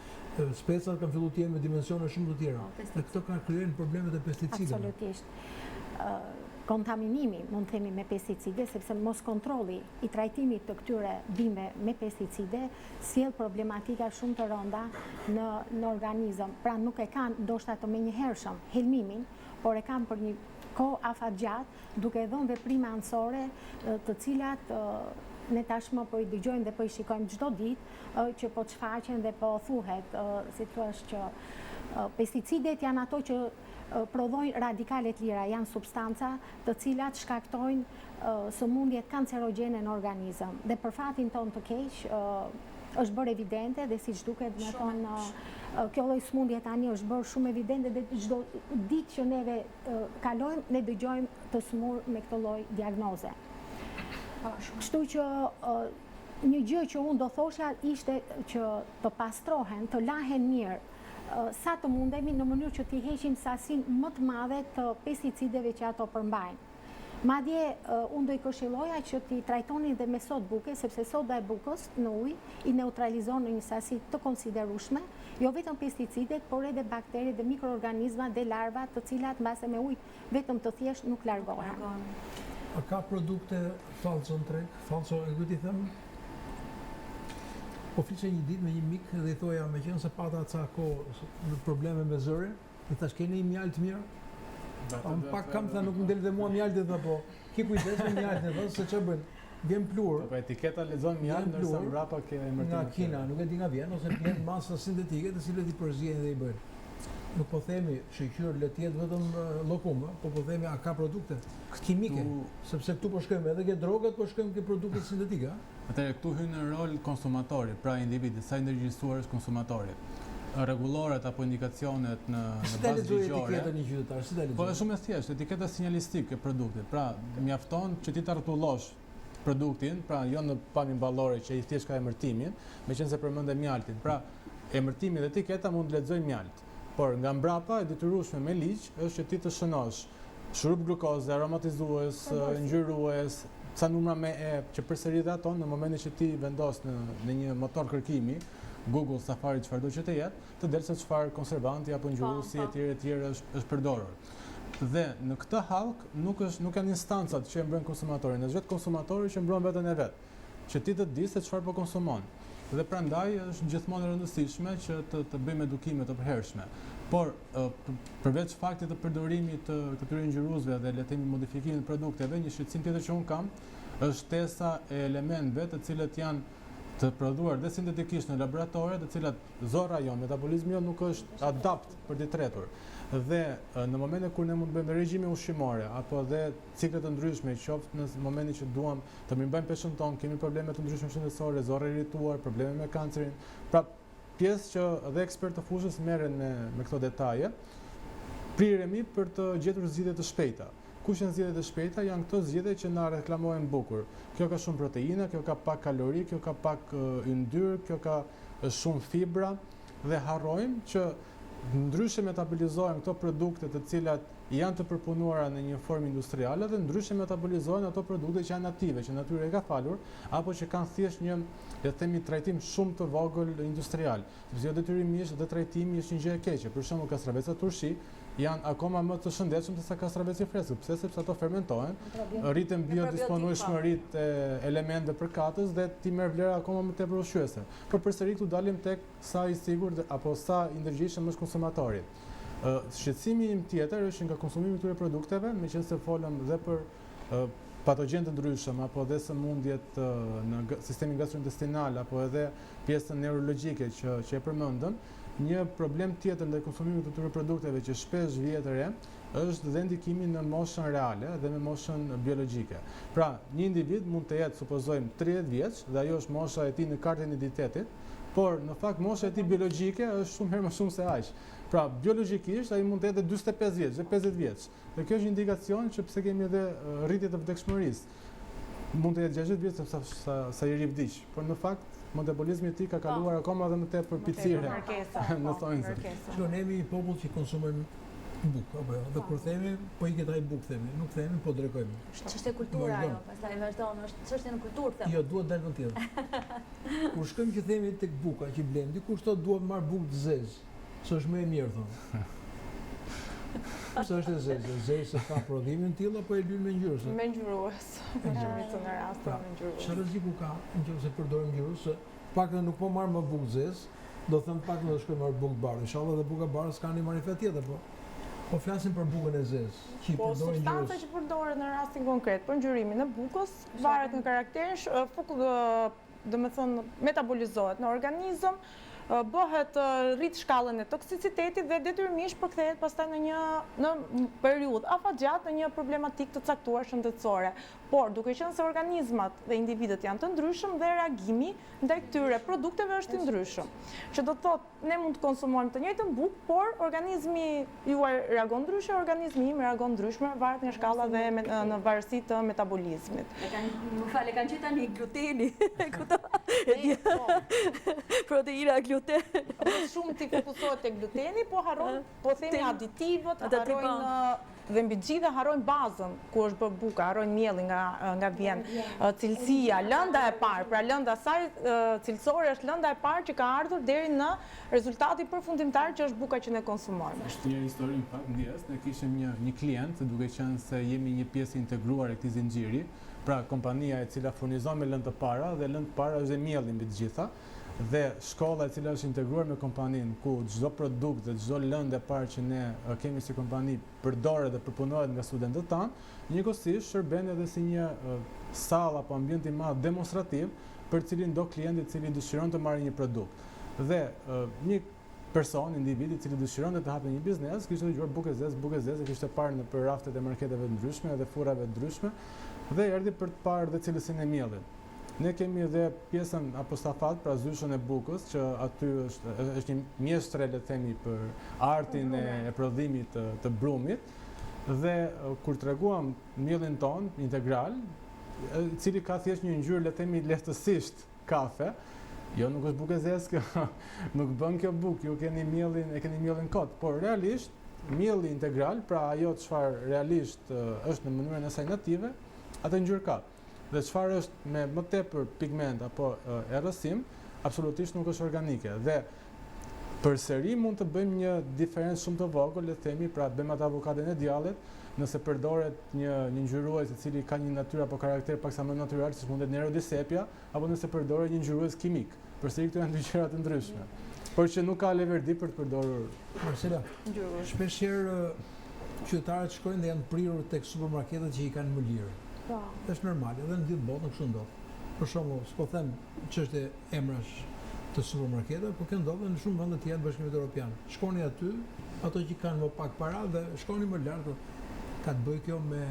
Specat kanë filluar të jenë me dimensione shumë të tjera. Dhe këto kanë krijuar problemet e pesticideve. Absolutisht. Kontaminimi, mund të themi, me pesticide, sepse mos kontrolli i trajtimit të këtyre bimëve me pesticide sjell problematika shumë të rënda në organizëm. Pra nuk e kanë ndoshta të menjëhershëm helmimin, por e kanë për një kohë afatgjatë, duke dhënë veprime anësore, të cilat ne tashmë po i dëgjojmë dhe po i shikojmë çdo ditë që po shfaqen dhe po thuhet, si thua që pesticidet janë ato që prodhojnë radikalet lira, janë substanca të cilat shkaktojnë sëmundjet kancerogjene në organizëm. Dhe për fatin tonë të keq, është bërë evidente dhe siç duket me thonë kjo lloj sëmundje tani është bërë shumë evidente dhe çdo ditë që neve kalojmë ne dëgjojmë të smur me këtë lloj diagnoze. Kështu që një gjë që unë do thosha ishte që të pastrohen, të lahen mirë sa të mundemi në mënyrë që t'i heqim sasin më të madhe të pesticideve që ato përmbajnë. Madje, unë do i këshilloja që t'i trajtoni dhe me sodë buke, sepse soda e bukës në ujë i neutralizon në një sasi të konsiderueshme, jo vetëm pesticidet, por edhe bakteret dhe mikroorganizma dhe larva të cilat mbase me ujë vetëm të thjesht nuk largohen. A ka produkte falso në treg? Falso, e këtë i thëmë? Po flishe një ditë me një mik dhe i thoja me qenë se pata ca kohë probleme me zërin, i thash keni një mjaltë mirë? Unë pak kam tha nuk më del dhe mua mjaltë dhe po ki kujdes me mjaltë dhe se që bënë, vjen plurë. Po etiketa lexon mjaltë ndërsa mbrapa ke emërtimin. Nga Kina, nuk e di nga vjen, ose vjen masa sintetike të cilët i përzihen dhe i bëjnë. Nuk po themi sheqyr le të jetë vetëm llokum, po themi a ka produkte kimike, sepse këtu po shkojmë edhe ke drogat, po shkojmë ke produkte sintetike. Atëherë këtu hyn në rol konsumatori, pra individi, sa i ndërgjegjësuar është konsumatori. Rregulloret apo indikacionet në bazë ligjore. Etiketa një qytetar, si ta lexoj? Po është shumë e thjeshtë, etiketa sinjalistike e produktit. Pra, mjafton që ti ta rrotullosh produktin, pra jo në pamjen ballore që i thjesht ka emërtimin, meqense përmendë mjaltin. Pra, emërtimi dhe etiketa mund të lexojë mjalt. Por nga mbrapa e detyrueshme me ligj është që ti të shënosh shurup glukoze, aromatizues, ngjyrues, ca numra me e që përsërit ato në momentin që ti vendos në një motor kërkimi, Google, Safari, çfarëdo që të jetë, të del se çfarë konservanti apo ngjyruesi etj është përdorur. Dhe në këtë hallk nuk janë instancat që e mbrojnë konsumatorin, është vetë konsumatori që mbron veten e vet, që ti të di se çfarë po konsumon. Dhe prandaj është gjithmonë e rëndësishme që të bëjmë edukime të përhershme. Por përveç faktit të përdorimit të këtyre ngjyruesve dhe le të themi modifikimit të produkteve, një shqetësim tjetër që un kam është shtesa e elementëve të cilët janë të prodhuar dhe sintetikisht në laboratore, të cilat zorra jon, metabolizmi jon nuk është adapt për të tretur. Dhe në momentin kur ne mund të bëjmë regjime ushqimore apo dhe cikle të ndryshme, qoftë në momentin që duam të mirëbëjmë peshën tonë, kemi probleme të ndryshme shëndetësore, zorra irrituar, probleme me kancerin. Pra, pjesë që dhe ekspertë të fushës merren me këto detaje, priremi për të gjetur zgjidhje të shpejta. Kush janë zgjedhjet e shpejta? Janë këto zgjedhje që na reklamojnë bukur. Kjo ka shumë proteina, kjo ka pak kalori, kjo ka pak yndyrë, kjo ka shumë fibra dhe harrojmë që ndryshe metabolizohen këto produkte të cilat janë të përpunuara në një formë industriale dhe ndryshe metabolizohen ato produkte që janë native, që natyra i ka falur, apo që kanë thjesht një, le të themi, trajtim shumë të vogël industrial. Sepse jo detyrimisht dhe trajtimi është një gjë e keqe. Për shembull, kastraveca turshi janë akoma më të shëndetshëm se sa kastraveci freskët. Pse? Sepse ato fermentohen, rriten biodisponueshmëritë e elementeve përkatës dhe ti merr vlera akoma më tepër ushqyese. Por përsëri këtu dalim tek sa i sigurt apo sa i ndërgjegjshëm është konsumatori. Shqetësimi im tjetër është nga konsumimi i këtyre produkteve, meqense folëm dhe për patogjenë të ndryshëm apo dhe sëmundjet në sistemin gastrointestinal apo edhe pjesën neurologjike që e përmendëm. Një problem tjetër ndaj konsumimit të këtyre produkteve që shpesh vjet re është dhe ndikimi në moshën reale dhe me moshën biologjike. Pra, një individ mund të jetë, supozojmë, 30 vjeç dhe ajo është mosha e tij në kartën e identitetit, por në fakt mosha e tij biologjike është shumë herë më shumë se aq. Pra, biologjikisht ai mund të jetë 45 vjeç, 50 vjeç. Dhe kjo është një indikacion që pse kemi edhe rritje të vdekshmërisë. Mund të jetë 60 vjeç sa i ri vdiq, por në fakt metabolizmi i tij ka kaluar akoma edhe më tepër picire. Në thonjse. Ne jemi një popull që konsumojmë bukë, apo jo? Dhe kur themi, po i ketaj bukë themi, nuk themi, po drekojmë. Ç'është kultura ajo, pastaj vazhdon, është çështje në kulturë them. Jo, duhet dalë në tjetër. Kur shkojmë që themi tek buka që blem, dikush thotë dua të marr bukë të zezë. S'është më e mirë thonë. Pse është e zezë? Zezë se ka prodhimin tillë apo e lyn me ngjyrës? Me ngjyrues. Në shumicën e rasteve me ngjyrues. Çfarë rreziku ka nëse përdorim ngjyrës? Paktën nuk po marr më bukë zezë, do të them paktën do shkoj marr bukë bardhë. Inshallah dhe buka bardhë s'ka një marifet tjetër, po flasim për bukën e zezë. Po substanca që përdoret në rastin konkret për ngjyrimin e bukës varet nga karakteri, domethënë metabolizohet në organizëm, bëhet rrit shkallën e toksicitetit dhe detyrimisht përkthehet pastaj në periudhë afatgjatë në një problematikë të caktuar shëndetësore. Por duke qenë se organizmat dhe individët janë të ndryshëm dhe reagimi ndaj këtyre produkteve është i ndryshëm. Që do të thotë ne mund të konsumojmë të njëjtën bukë, por organizmi juaj reagon ndryshe, organizmi im reagon ndryshme, varet nga shkalla dhe në varësi të metabolizmit. Më fal, e kanë qenë tani gluteni. Proteina gluten. Shumë ti fokusohet te gluteni, po harron, po themi aditivët, harrojnë dhe mbi gjithë harrojnë bazën ku është bërë buka, harrojnë mielli nga vjen, cilësia, lënda e parë, pra lënda saj cilësore është lënda e parë që ka ardhur deri në rezultati përfundimtar që është buka që ne konsumojmë. Është një histori në fakt ndjes, ne kishim një klient, duke qenë se jemi një pjesë integruar e këtij zinxhiri, pra kompania e cila furnizon me lëndë të para dhe lëndë të para është dhe mielli mbi të gjitha. Dhe shkolla e cila është integruar me kompaninë, ku çdo produkt dhe çdo lëndë e parë që ne kemi si kompani përdoret dhe përpunohet nga studentët tanë, njëkohësisht shërben edhe si një sallë apo ambient i madh demonstrativ për cilin do klienti i cili dëshiron të marrë një produkt. Dhe një person, individ i cili dëshiron të hapë një biznes, kishte dëgjuar bukë zezë, kishte parë në raftet e marketeve të ndryshme dhe furrave të ndryshme dhe erdhi për të parë dhe cilësinë e miellit. Ne kemi edhe pjesën apo stafat, pra zyshën e bukës, që aty është një mjeshtre, le të themi, për artin e prodhimit të brumit, dhe kur treguam mielin ton integral, i cili ka thjesht një ngjyrë, le të themi, lehtësisht kafe, jo nuk është bukë e zezë, nuk bën kjo bukë, ju keni mielin kot, por realisht mielli integral, pra ajo çfarë realisht është në mënyrën e saj native, atë ngjyrë ka. Dhe çfarë është me më tepër pigment apo errësim, absolutisht nuk është organike. Dhe përsëri mund të bëjmë një diferencë shumë të vogël, le të themi, pra bëjmë atë avokadën e djallit, nëse përdoret një ngjyrues i cili ka një natyrë apo karakter paksa më natyral, siç mund të Nero di Sepia, apo nëse përdoret një ngjyrues kimik. Përsëri këto janë dy gjëra të ndryshme. Por që nuk ka leverdi për të përdorur. Marcela, shpeshherë qytetarët shkojnë dhe janë prirur tek supermarketet që i kanë më lirë. Është normal, edhe në gjithë botën kështu ndodh. Për shembull, s'po them çështje emrash të supermarketeve, por kjo ndodh në shumë vende të tjera të Bashkimit Evropian. Shkoni aty, ato që kanë më pak para dhe shkoni më lart, ka të bëjë kjo me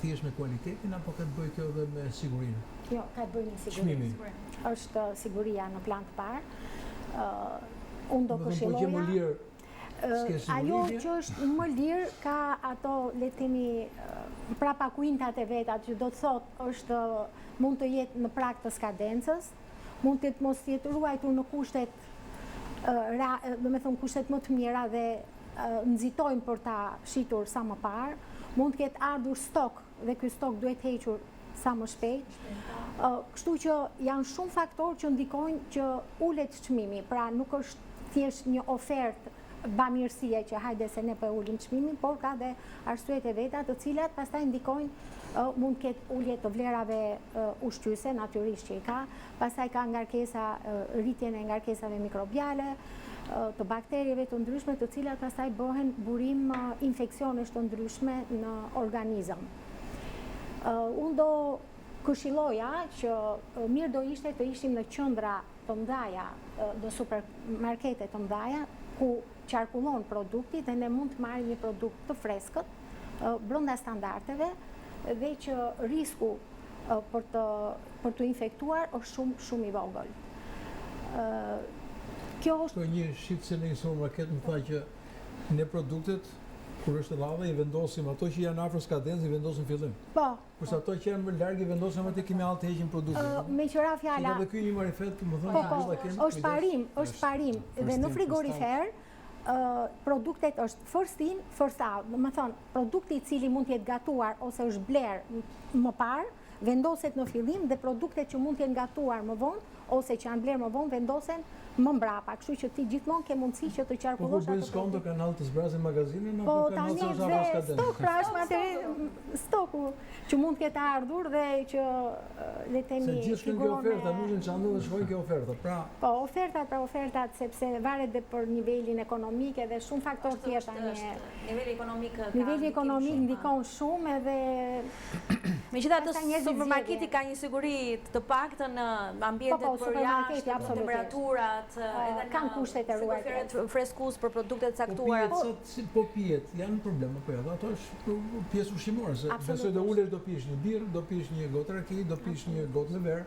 thjesht me kualitetin apo ka të bëjë kjo edhe me sigurinë? Jo, ka të bëjë me sigurinë. Është siguria në plan të parë. Unë do këshilloja. Po që më lirë. Ajo që është më lirë ka ato, le të themi, prapakuintat e veta, që do të thotë është mund të jetë në prag të skadencës, mund të mos jetë ruajtur në kushtet do me thonë kushtet më të mira dhe nxitojnë për ta shitur sa më parë, mund të ketë ardhur stok dhe ky stok duhet hequr sa më shpejt. Kështu që janë shumë faktorë që ndikojnë që ulet çmimi, pra nuk është thjesht një ofertë bamirësie që hajde se ne po ulim çmimin, por ka dhe arsyet e veta të cilat pastaj ndikojnë mund ketë ulje të vlerave ushqyese, natyrisht që i ka, pastaj ka ngarkesa, rritjen e ngarkesave mikrobiale, të bakterieve të ndryshme, të cilat pastaj bëhen burim infeksionesh të ndryshme në organizëm. Unë do këshilloja që mirë do ishte të ishim në qendra të mëdha, në supermarkete të mëdha, ku qarkullon produkti dhe ne mund të marrim një produkt të freskët brenda standardeve dhe që risku për të infektuar është shumë i vogël. Kjo është një shitse në një supermarket më tha që ne produktet kur është radha i vendosim ato që janë afër skadencës i vendosim fillim. Po. Kurse ato që janë më larg i vendosim atë kimikall të heqin produktin. Me qira fjala. Edhe ky një marifet, më thonë që kemi. Është parim dhe në frigorifer produktet është first in, first out. Do të thonë, produkti i cili mund të jetë gatuar ose është bler më parë, vendoset në fillim dhe produktet që mund të jenë gatuar më vonë ose që janë bler më vonë vendosen më mbrapa. Kështu që ti gjithmonë ke mundësi që të qarkullosh ato. Po bëjnë skonto kanal të zbrasin magazinën apo kanal të zbrasin skadencën? Stok pra është materi stoku që mund të ketë ardhur dhe që le të themi se gjithë kjo oferta mundin çandu dhe shkojnë kjo oferta. Pra po ofertat sepse varet dhe për nivelin ekonomik dhe shumë faktorë tjerë tani. Niveli ekonomik ndikon shumë edhe megjithatë supermarketi ka një siguri të paktën në ambientet për jashtë, temperaturat, kanë kushtet e ruajtjes. Freskus për produktet caktuara. Po pijet, janë probleme po edhe ato është pjesë ushqimore, se besoj do ulesh do pish një birë, do pish një gotë raki, do pish një gotë me verë.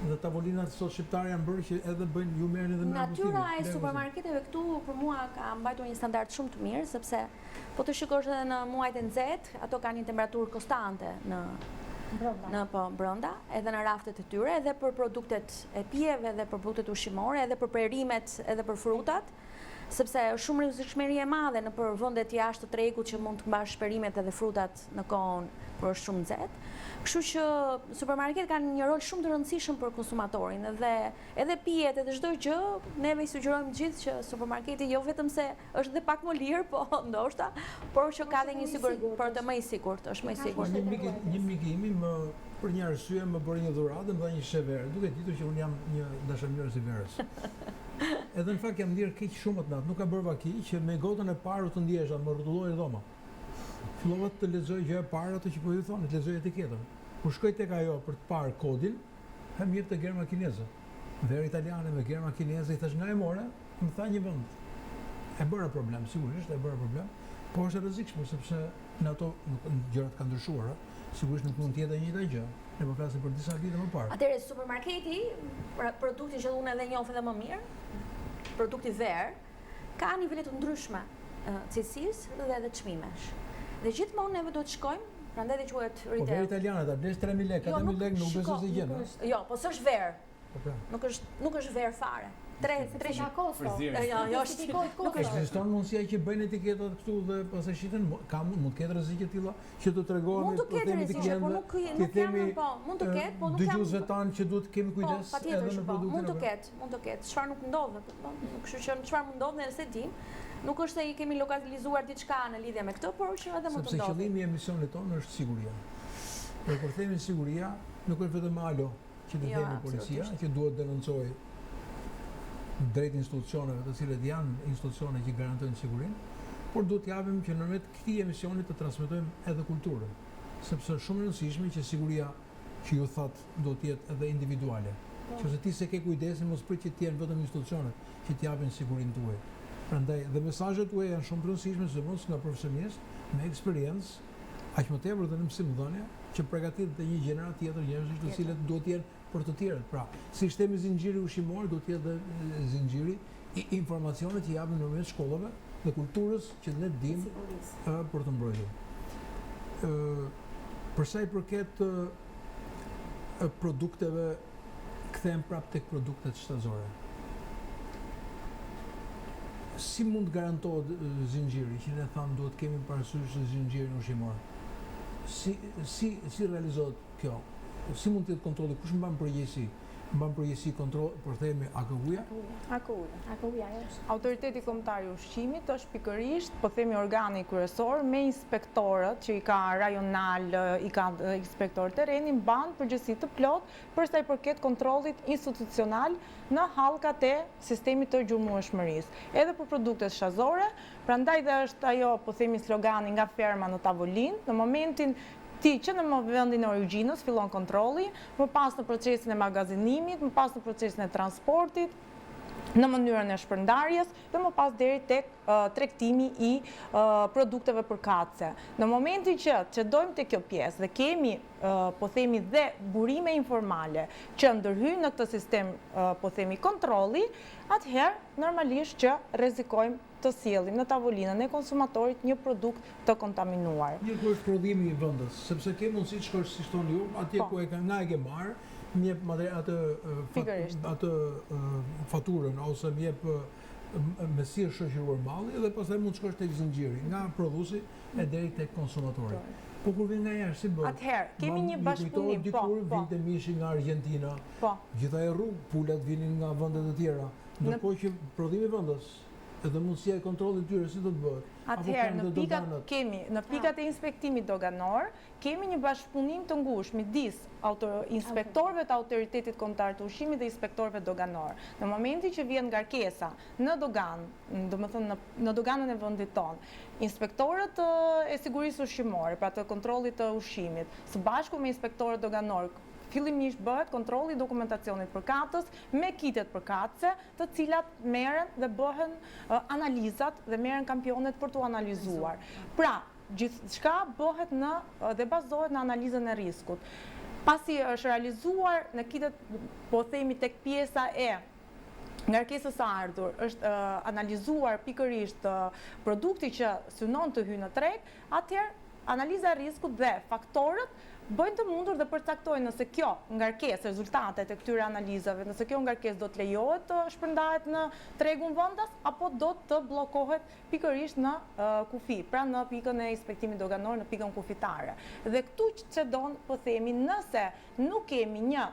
Dhe tavolinat sot shqiptarë janë bërë që edhe bëjnë ju merrni edhe me natyra e supermarketeve këtu për mua ka mbajtur një standard shumë të mirë, sepse po të shikosh edhe në muajt e nxehtë, ato kanë një temperaturë konstante brenda, edhe në raftet e tyre, edhe për produktet e pijeve, edhe për produktet ushqimore, edhe për perimet, edhe për frutat, sepse është shumë rrezikshmëri e madhe në për vendet jashtë të tregut që mund të mbash perimet edhe frutat në kohën kur është shumë nxehtë. Kështu që supermarketet kanë një rol shumë të rëndësishëm për konsumatorin, edhe pijet, edhe çdo gjë, neve i sugjerojmë gjithë që supermarketi jo vetëm se është dhe pak më lirë, po ndoshta, por që ka dhe një sigurt, për të më i sigurt, është më i sigurt. Një mik i imi për një arsye më bëri një dhuratë, më dha një shë verë, duke ditur që unë jam një dashamirës i verës. Edhe në fakt jam ndjerë keq shumë atë natë, nuk ka bërë vaki që me gotën e parë të ndjesha, më rrotulloi dhoma. Fillova të lexoj gjë e parë ato që po ju thonë, të lexoj etiketën. Kur shkoj tek ajo për të parë kodin, hem jep të germa kineze. Verë italiane me germa kineze, i thash nga e more, më tha një vend. E bëra problem, sigurisht e bëra problem, por është e rrezikshme sepse në ato gjërat kanë ndryshuar, sigurisht nuk mund të jetë e njëjta gjë. Ne po flasim për disa vite më parë. Atëherë supermarketi, produkti që unë edhe njoh edhe më mirë, produkti verë, ka nivele të ndryshme cilësisë dhe edhe çmimesh. Dhe gjithmonë neve duhet të shkojmë, prandaj dhe quhet retail. Po verë italiane ta blesh 3.000 lekë, 4.000 lekë nuk besoj se gjen. Jo, po s'është verë. Nuk është verë fare. 300 kosto. Jo, nuk ekziston mundësia që bëjnë etiketat këtu dhe pastaj shiten, mund të ketë rreziqe të tilla që të tregojmë të themi të klientëve, nuk janë po, mund të ketë, po nuk janë. Dëgjuesve tanë që duhet të kemi kujdes edhe në produktin. Mund të ketë. Çfarë nuk ndodh, kështu që çfarë mund ndodh nëse dim, nuk është se i kemi lokalizuar diçka në lidhje me këtë, por që edhe mund të ndodhë. Sepse qëllimi i emisionit tonë është siguria. Dhe kur themi siguria, nuk është vetëm alo që të themi policia, që duhet denoncojë drejt institucioneve të cilët janë institucione që garantojnë sigurinë, por duhet t'japim që nërmjet këtij emisioni të transmetojmë edhe kulturën, sepse është shumë e rëndësishme që siguria që ju thatë do të jetë edhe individuale. Qëse ti se ke kujdesin, mos prit që të jenë vetëm institucionet që t'japin sigurinë tuaj. Prandaj dhe mesazhet tuaja janë shumë të rëndësishme, sidomos nga profesionistë me eksperiencë, aq më tepër dhe në mësimdhënie, që përgatit dhe një gjenerat tjetër njerëzish të cilët duhet të jenë për të tjerët. Pra, sistemi zinxhiri ushqimor duhet të jetë dhe zinxhiri i informacionit që japim nëpërmjet shkollave dhe kulturës që ne dimë për të mbrojtur. Për sa i përket produkteve, kthehem prapë tek produktet shtatëzore. Si mund garantohet zinxhiri që ne thamë duhet kemi parasysh zinxhirin ushqimor? Si realizohet kjo? Si mund të jetë kontrolli? Kush mban përgjegjësi? Mban përgjegjësi kontroll, por themi AKU-ja? AKU-ja është. Autoriteti Kombëtar i Ushqimit është pikërisht, po themi organi kryesor me inspektorët që i ka rajonal, i ka inspektor terreni, mban përgjegjësi të plot për sa i përket kontrollit institucional në hallkat e sistemit të gjurmëshmërisë. Edhe për produktet shazore, prandaj dhe është ajo, po themi slogani nga ferma në tavolinë, në momentin që në vendin e origjinës fillon kontrolli, më pas në procesin e magazinimit, më pas në procesin e transportit, në mënyrën e shpërndarjes dhe më pas deri tek tregtimi i produkteve përkatëse. Në momentin që dojmë te kjo pjesë dhe kemi po themi dhe burime informale që ndërhyjnë në këtë sistem po themi kontrolli, atëherë normalisht që rrezikojmë të sjellim në tavolinën e konsumatorit një produkt të kontaminuar. Një ku është prodhimi i vendës, sepse ke mundësi të shkosh si thoni ju, atje ku e ke marrë, më jep atë faturën ose më jep me si është shoqëruar malli dhe pastaj mund të shkosh tek zinxhiri, nga prodhuesi e deri tek konsumatori. Po kur vjen nga jashtë si bën? Atëherë, kemi një bashkëpunim, dikur vinte mishi nga Argentina. Gjithaj rrugë, pulat vinin nga vende të tjera. Ndërkohë që prodhimi i vendës edhe mundësia e kontrollit tyre si do të bëhet? Atëherë, në pikat e inspektimit doganor, kemi një bashkëpunim të ngushtë midis inspektorëve të Autoritetit Kombëtar të Ushqimit dhe inspektorëve doganor. Në momentin që vjen ngarkesa në dogan, domethënë në doganën e vendit tonë, inspektorët e sigurisë ushqimore, pra të kontrollit të ushqimit, së bashku me inspektorët doganor, fillimisht bëhet kontrolli i dokumentacionit përkatës me kitet përkatëse, të cilat merren dhe bëhen analizat dhe merren kampionet për t'u analizuar. Pra, gjithçka bëhet dhe bazohet në analizën e riskut. Pasi është realizuar në kitet, po themi tek pjesa e ngarkesës së ardhur, është analizuar pikërisht produkti që synon të hyjë në treg, atëherë analiza e riskut dhe faktorët bëjnë të mundur dhe përcaktojnë nëse kjo ngarkesë, rezultatet e këtyre analizave, nëse kjo ngarkesë do të lejohet të shpërndahet në tregun vendas apo do të bllokohet pikërisht në kufi, pra në pikën e inspektimit doganor, në pikën kufitare. Dhe këtu që don po themi, nëse nuk kemi një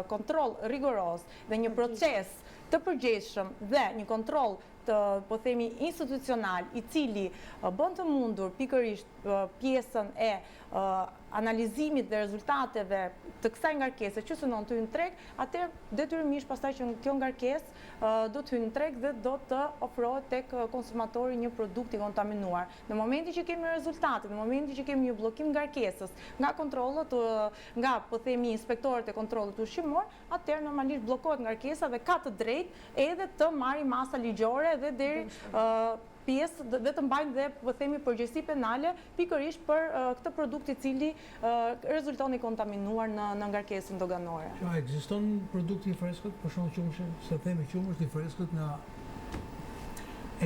kontroll rigoros dhe një proces të përgjegjshëm dhe një kontroll të, po themi, institucional i cili bën të mundur pikërisht pjesën e analizimit dhe rezultateve të kësaj ngarkese që synon të hyjë në treg, atëherë detyrimisht pastaj që kjo ngarkesë do të hyjë në treg dhe do të ofrohet tek konsumatori një produkt i kontaminuar. Në momentin që kemi rezultate, në momentin që kemi një bllokim ngarkesës nga kontrollët, nga po themi inspektorët e kontrollit ushqimor, atëherë normalisht bllokohet ngarkesa dhe ka të drejtë edhe të marrë masa ligjore dhe deri pjesë dhe të mbajnë dhe po themi përgjegjësi penale pikërisht për këtë produkt i cili rezulton i kontaminuar në ngarkesën doganore. A ekziston produkti i freskët, për shembull qumshi, se themi qumësht i freskët nga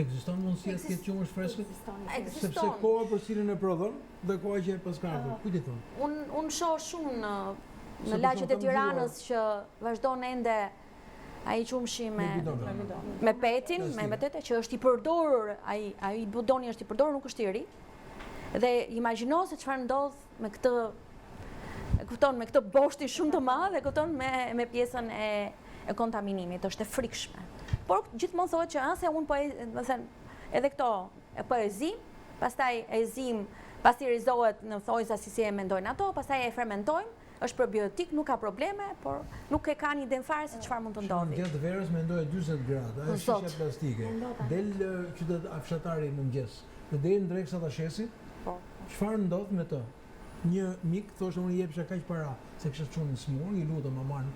ekziston mundësia të ketë qumësht freskët? Sepse koha për cilën e prodhon dhe koha që e paskardhur. Ku ti thon? Unë shoh shumë në lagjet e Tiranës që vazhdon ende ai qumshi me petin, me metete, që është i përdorur, ai budoni është i përdorur, nuk është i ri. Dhe imagjino se çfarë ndodh me këtë, kupton, me këtë boshti shumë të madh, e kupton me pjesën e kontaminimit, është e frikshme. Por gjithmonë thotë që se unë po edhe këto e po e zim, pastaj e zim, pasterizohet në thonjza si e mendojnë ato, pastaj e fermentojmë. Është probiotik, nuk ka probleme, por nuk e ka një idem fare se çfarë mund të ndodhi. Gjatë verës mendoj 40 gradë, ajo shisha plastike. Del qytetari në mëngjes, dhe deri në dreksa ta shesi. Çfarë ndodh me të? Një mik thoshte unë jepsha kaq para, se kisha çunin smur, i lutem aman,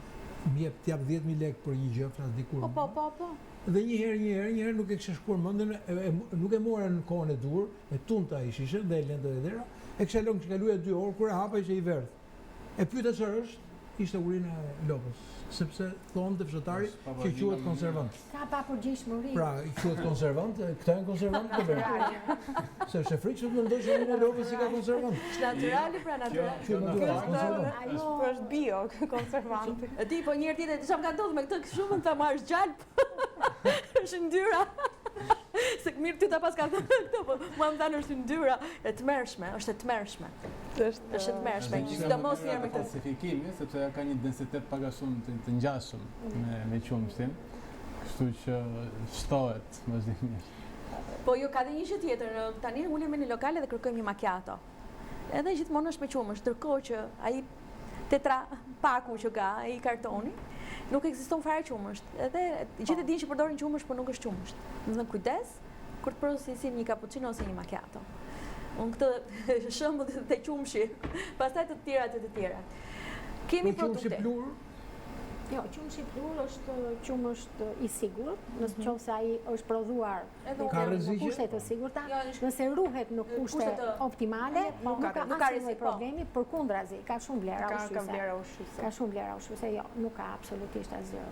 më jap 10.000 lekë për një gjë, flas dikur. Po. Dhe një herë nuk e kisha shkuar mendjen, nuk e mora në kohën e dur, e tunta ai shishe dhe e lëndë dhe dera. E kisha lënë që kaluaj 2 orë kur e hapa ishte i verdh. E pyeta çfarë është, ishte urina e lopës, sepse thonë të fshatari që quhet konservant. Ka pa përgjegjshmëri. Pra, quhet konservant, këta janë konservant të bërë. Se është e frikshme të mendosh që urina e lopës si ka konservant. Është natyrali, pra natyrali. Ajo është bio konservanti. E di, po një herë tjetër, çfarë ka ndodhur me këtë, shumë më tha marrësh gjalp. Është ndyra. Se mirë ty ta pas ka thënë këtë, po mua më thanë është ndyra e tmerrshme, është e tmerrshme. Është e tmerrshme, sidomos një herë me këtë klasifikimi, sepse ka një densitet pak a shumë të ngjashëm me qumshin, kështu që shtohet vazhdimisht. Po jo, ka dhe një gjë tjetër, tani ulemi në lokale dhe kërkojmë një macchiato. Edhe gjithmonë është me qumësh, ndërkohë që ai tetra paku që ka, ai kartoni, nuk ekziston fare qumësht. Edhe gjithë e dinë që përdorin qumësht, por nuk është qumësht. Do të thënë kujdes kur të procesi një cappuccino ose një macchiato. Unë këtë shembull të qumshi, pastaj të tjera. Kemi produkte. Jo, qumshi plur është qumësht i sigurt, nëse qofse ai është prodhuar në kushte të sigurta, nëse ruhet në kushte optimale, nuk ka asnjë problemi, përkundrazi, ka shumë vlera ushqyese. Ka shumë vlera ushqyese, jo, nuk ka absolutisht asgjë.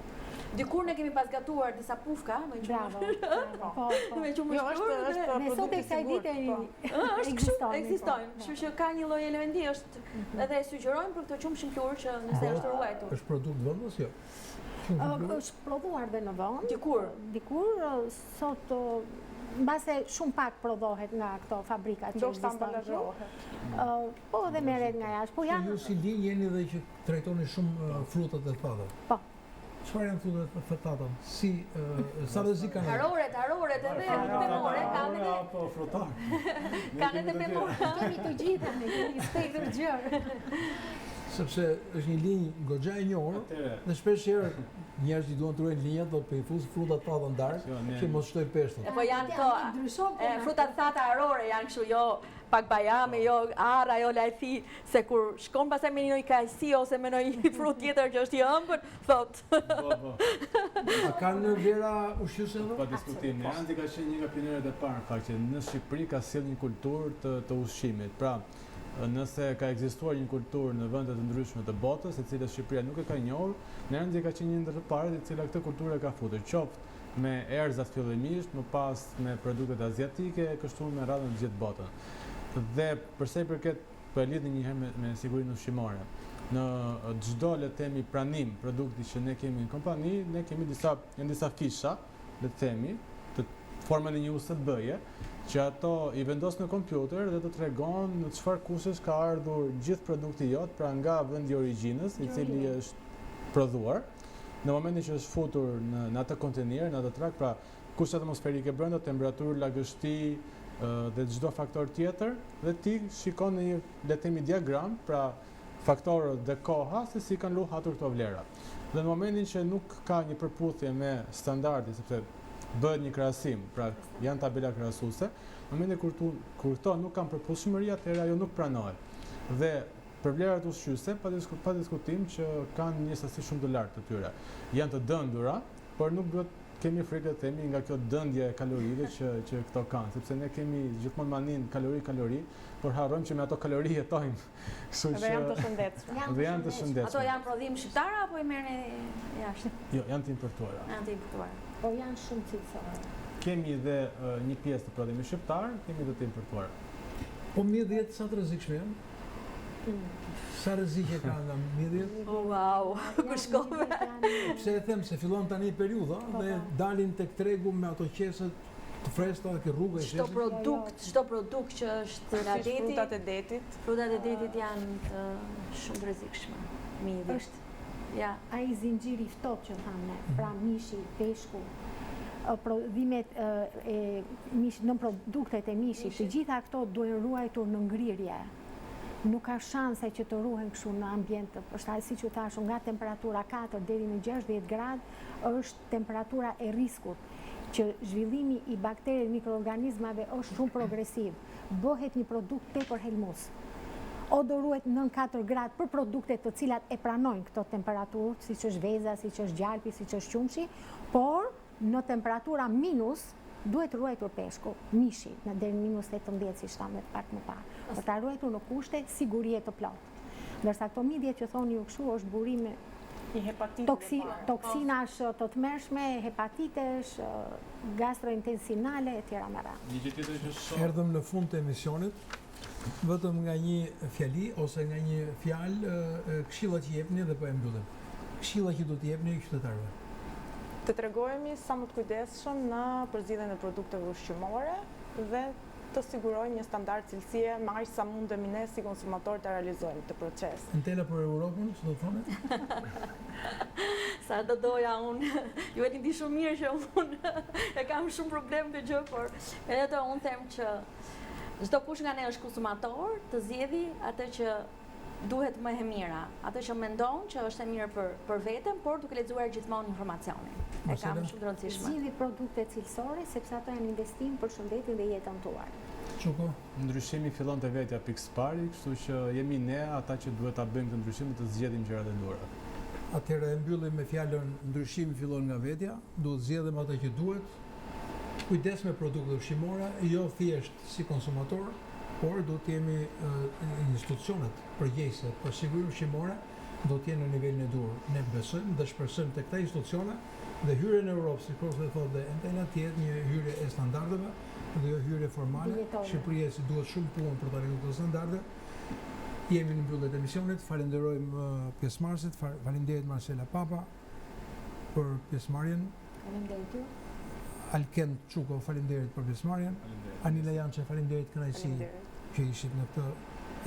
Dikur ne kemi pas gatuar disa pufka me qumësht. Po. Me qumësht plur. Me sot e kësaj dite ekzistojnë. Kështu që ka një lloj elementi, është edhe sugjerojmë për këtë qumshin plur që nëse është ruajtur. Është produkt vendas jo? Është prodhuar dhe në vend. Dikur, sot mbase shumë pak prodhohet nga këto fabrikat që ekzistojnë. Po dhe merret nga jashtë. Po janë. Ju si linj jeni dhe që trajtoni shumë frutat e thata. Po. Çfarë janë frutat e thata? Si sa rrezik kanë? Haroret edhe pemore, kanë edhe apo frutar. Kanë edhe pemore. Kemi të gjitha, ne kemi spektër gjërë. Sepse është një linjë goxha e njohur dhe shpesh herë njerëzit duan të ruajnë linjat, do të fus frutat të thata ndarë që mos shtoj peshtat. Po janë këto frutat thata harore janë kështu, jo pak bajame, jo arra, jo lajthi, se kur shkon pastaj me një kajsi ose me një frut tjetër që është i ëmbël, thot. A kanë vlera ushqyese edhe? Pa diskutim. Neranzi ka qenë një nga pionerët e parë, në fakt, që në Shqipëri ka sjellë një kulturë të ushqimit. Pra, nëse ka ekzistuar një kulturë në vende të ndryshme të botës, e cila Shqipëria nuk e ka njohur, Neranzi ka qenë një ndër të parët e cila këtë kulturë ka futur, qoftë me erzat fillimisht, më pas me produktet aziatike, kështu me radhën të gjithë botën. Dhe përsa i përket po e lidhni një herë me sigurinë ushqimore. Në çdo le të themi pranim produkti që ne kemi në kompani, ne kemi disa fisha, le të themi, të formën e një USB-je, që ato i vendos në kompjuter dhe të tregon në çfarë kushtesh ka ardhur gjithë produkti jot, pra nga vendi i origjinës, i cili është prodhuar. Në momentin që është futur në atë kontener, në atë trak, pra kushtet atmosferike brenda, temperaturë, lagështi dhe çdo faktor tjetër, dhe ti shikon në një le të themi diagram, pra faktorët dhe koha se si kanë luhatur këto vlera. Dhe në momentin që nuk ka një përputhje me standardin, sepse bëhet një krahasim, pra janë tabela krahasuese, në momentin kur këto nuk kanë përputhshmëri, atëherë ajo nuk pranohet. Dhe për vlerat ushqyese, pa diskutim që kanë një sasi shumë të lartë të tyre. Janë të dëndura, por nuk duhet kemi frikë të themi nga kjo dëndje kalorive që këto kanë, sepse ne kemi gjithmonë manin kalori, por harrojmë që me ato kalori jetojmë. Dhe janë të shëndetshme. Dhe janë të shëndetshme. Ato janë prodhim shqiptar apo i merrni jashtë? Jo, janë të importuara. Janë të importuara. Po janë shumë cilësore. Kemi dhe një pjesë të prodhimit shqiptar, kemi dhe të importuara. Po mjedhjet sa të rrezikshme janë? Sa rrezik ka nga mjedhjet? Oh, wow, ku shkove? Pse e them se fillon tani periudha dhe dalin tek tregu me ato qeset të freskëta dhe ke rruga e qesit. Çdo produkt që është nga deti, frutat e detit. Frutat e detit janë të shumë rrezikshme. Mjedhjet. Ja, ai zinxhiri ftohtë që thamë ne, pra mishi, peshku, prodhimet nën produktet e mishit, të gjitha këto duhen ruajtur në ngrirje. Nuk ka shanse që të ruhen kështu në ambient, është siç u thash, nga temperatura 4 deri në 60 gradë është temperatura e riskut, që zhvillimi i bakterëve dhe mikroorganizmave është shumë progresiv. Bëhet një produkt tepër helmus. O do ruhet nën 4 gradë për produkte të cilat e pranojnë këto temperaturë, siç është veza, siç është gjalpi, siç është qumshi, por në temperatura minus duhet ruajtur peshku, mishi, në deri në minus 18 si shtamë pak më parë. Për ta ruajtur në kushte sigurie të plotë. Ndërsa këto midhje që thoni ju kështu është burime i hepatitëve, toksinash të tmerrshme, hepatitesh, gastrointestinale e tjera me radhë. Një gjë tjetër që shoh. Erdhëm në fund të emisionit, vetëm nga një fjali ose nga një fjalë këshilla që jepni dhe po e mbyllim. Këshilla që do të jepni qytetarëve. Të tregojmë sa më të kujdesshëm në përzgjedhjen e produkteve ushqimore dhe të sigurojmë një standard cilësie më aq sa mundemi ne si konsumatorë të realizojmë këtë proces. Entela për Europën, ç'do të thonë? sa do doja unë, ju e di shumë mirë që unë e kam shumë problem të gjë, por edhe unë them që çdo kush nga ne është konsumator të zgjedhë atë që duhet më e mira, atë që mendon që është e mirë për veten, por duke lexuar gjithmonë informacionin. E kam shumë të rëndësishme. Zgjidhni produkte cilësore sepse ato janë investim për shëndetin dhe jetën tuaj. Çuko? Ndryshimi fillon te vetja pikë pari, kështu që jemi ne ata që duhet ta bëjmë këtë ndryshim, të zgjedhim gjërat e dhura. Atëherë e mbyllim me fjalën ndryshimi fillon nga vetja, duhet zgjedhim atë që duhet. Kujdes me produktet ushqimore, jo thjesht si konsumator, por do të jemi institucionet përgjegjëse për sigurinë ushqimore do të jenë në nivelin e dur. Ne besojmë dhe shpresojmë tek këta institucione dhe hyrja në Europë, sikur të thotë dhe Entela, të jetë një hyrje e standardeve dhe jo hyrje formale. Shqipëria si duhet shumë punë për të arritur këto standarde. Jemi në mbyllje të emisionit. Falenderojmë pjesëmarrësit, faleminderit Marcela Papa për pjesëmarrjen. Faleminderit ju. Alken Çuko, faleminderit për pjesëmarrjen. Anila Jançe, faleminderit kënaqësi që ishit në këtë.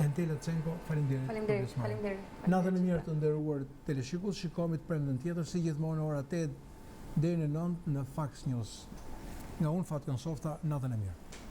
Entela Cenko, faleminderit për pjesëmarrjen. Faleminderit. Natën e mirë të nderuar teleshikues, shikomi të premten tjetër si gjithmonë ora 8 deri në 9 në Fax News. Nga unë Fatkan Softa, natën e mirë.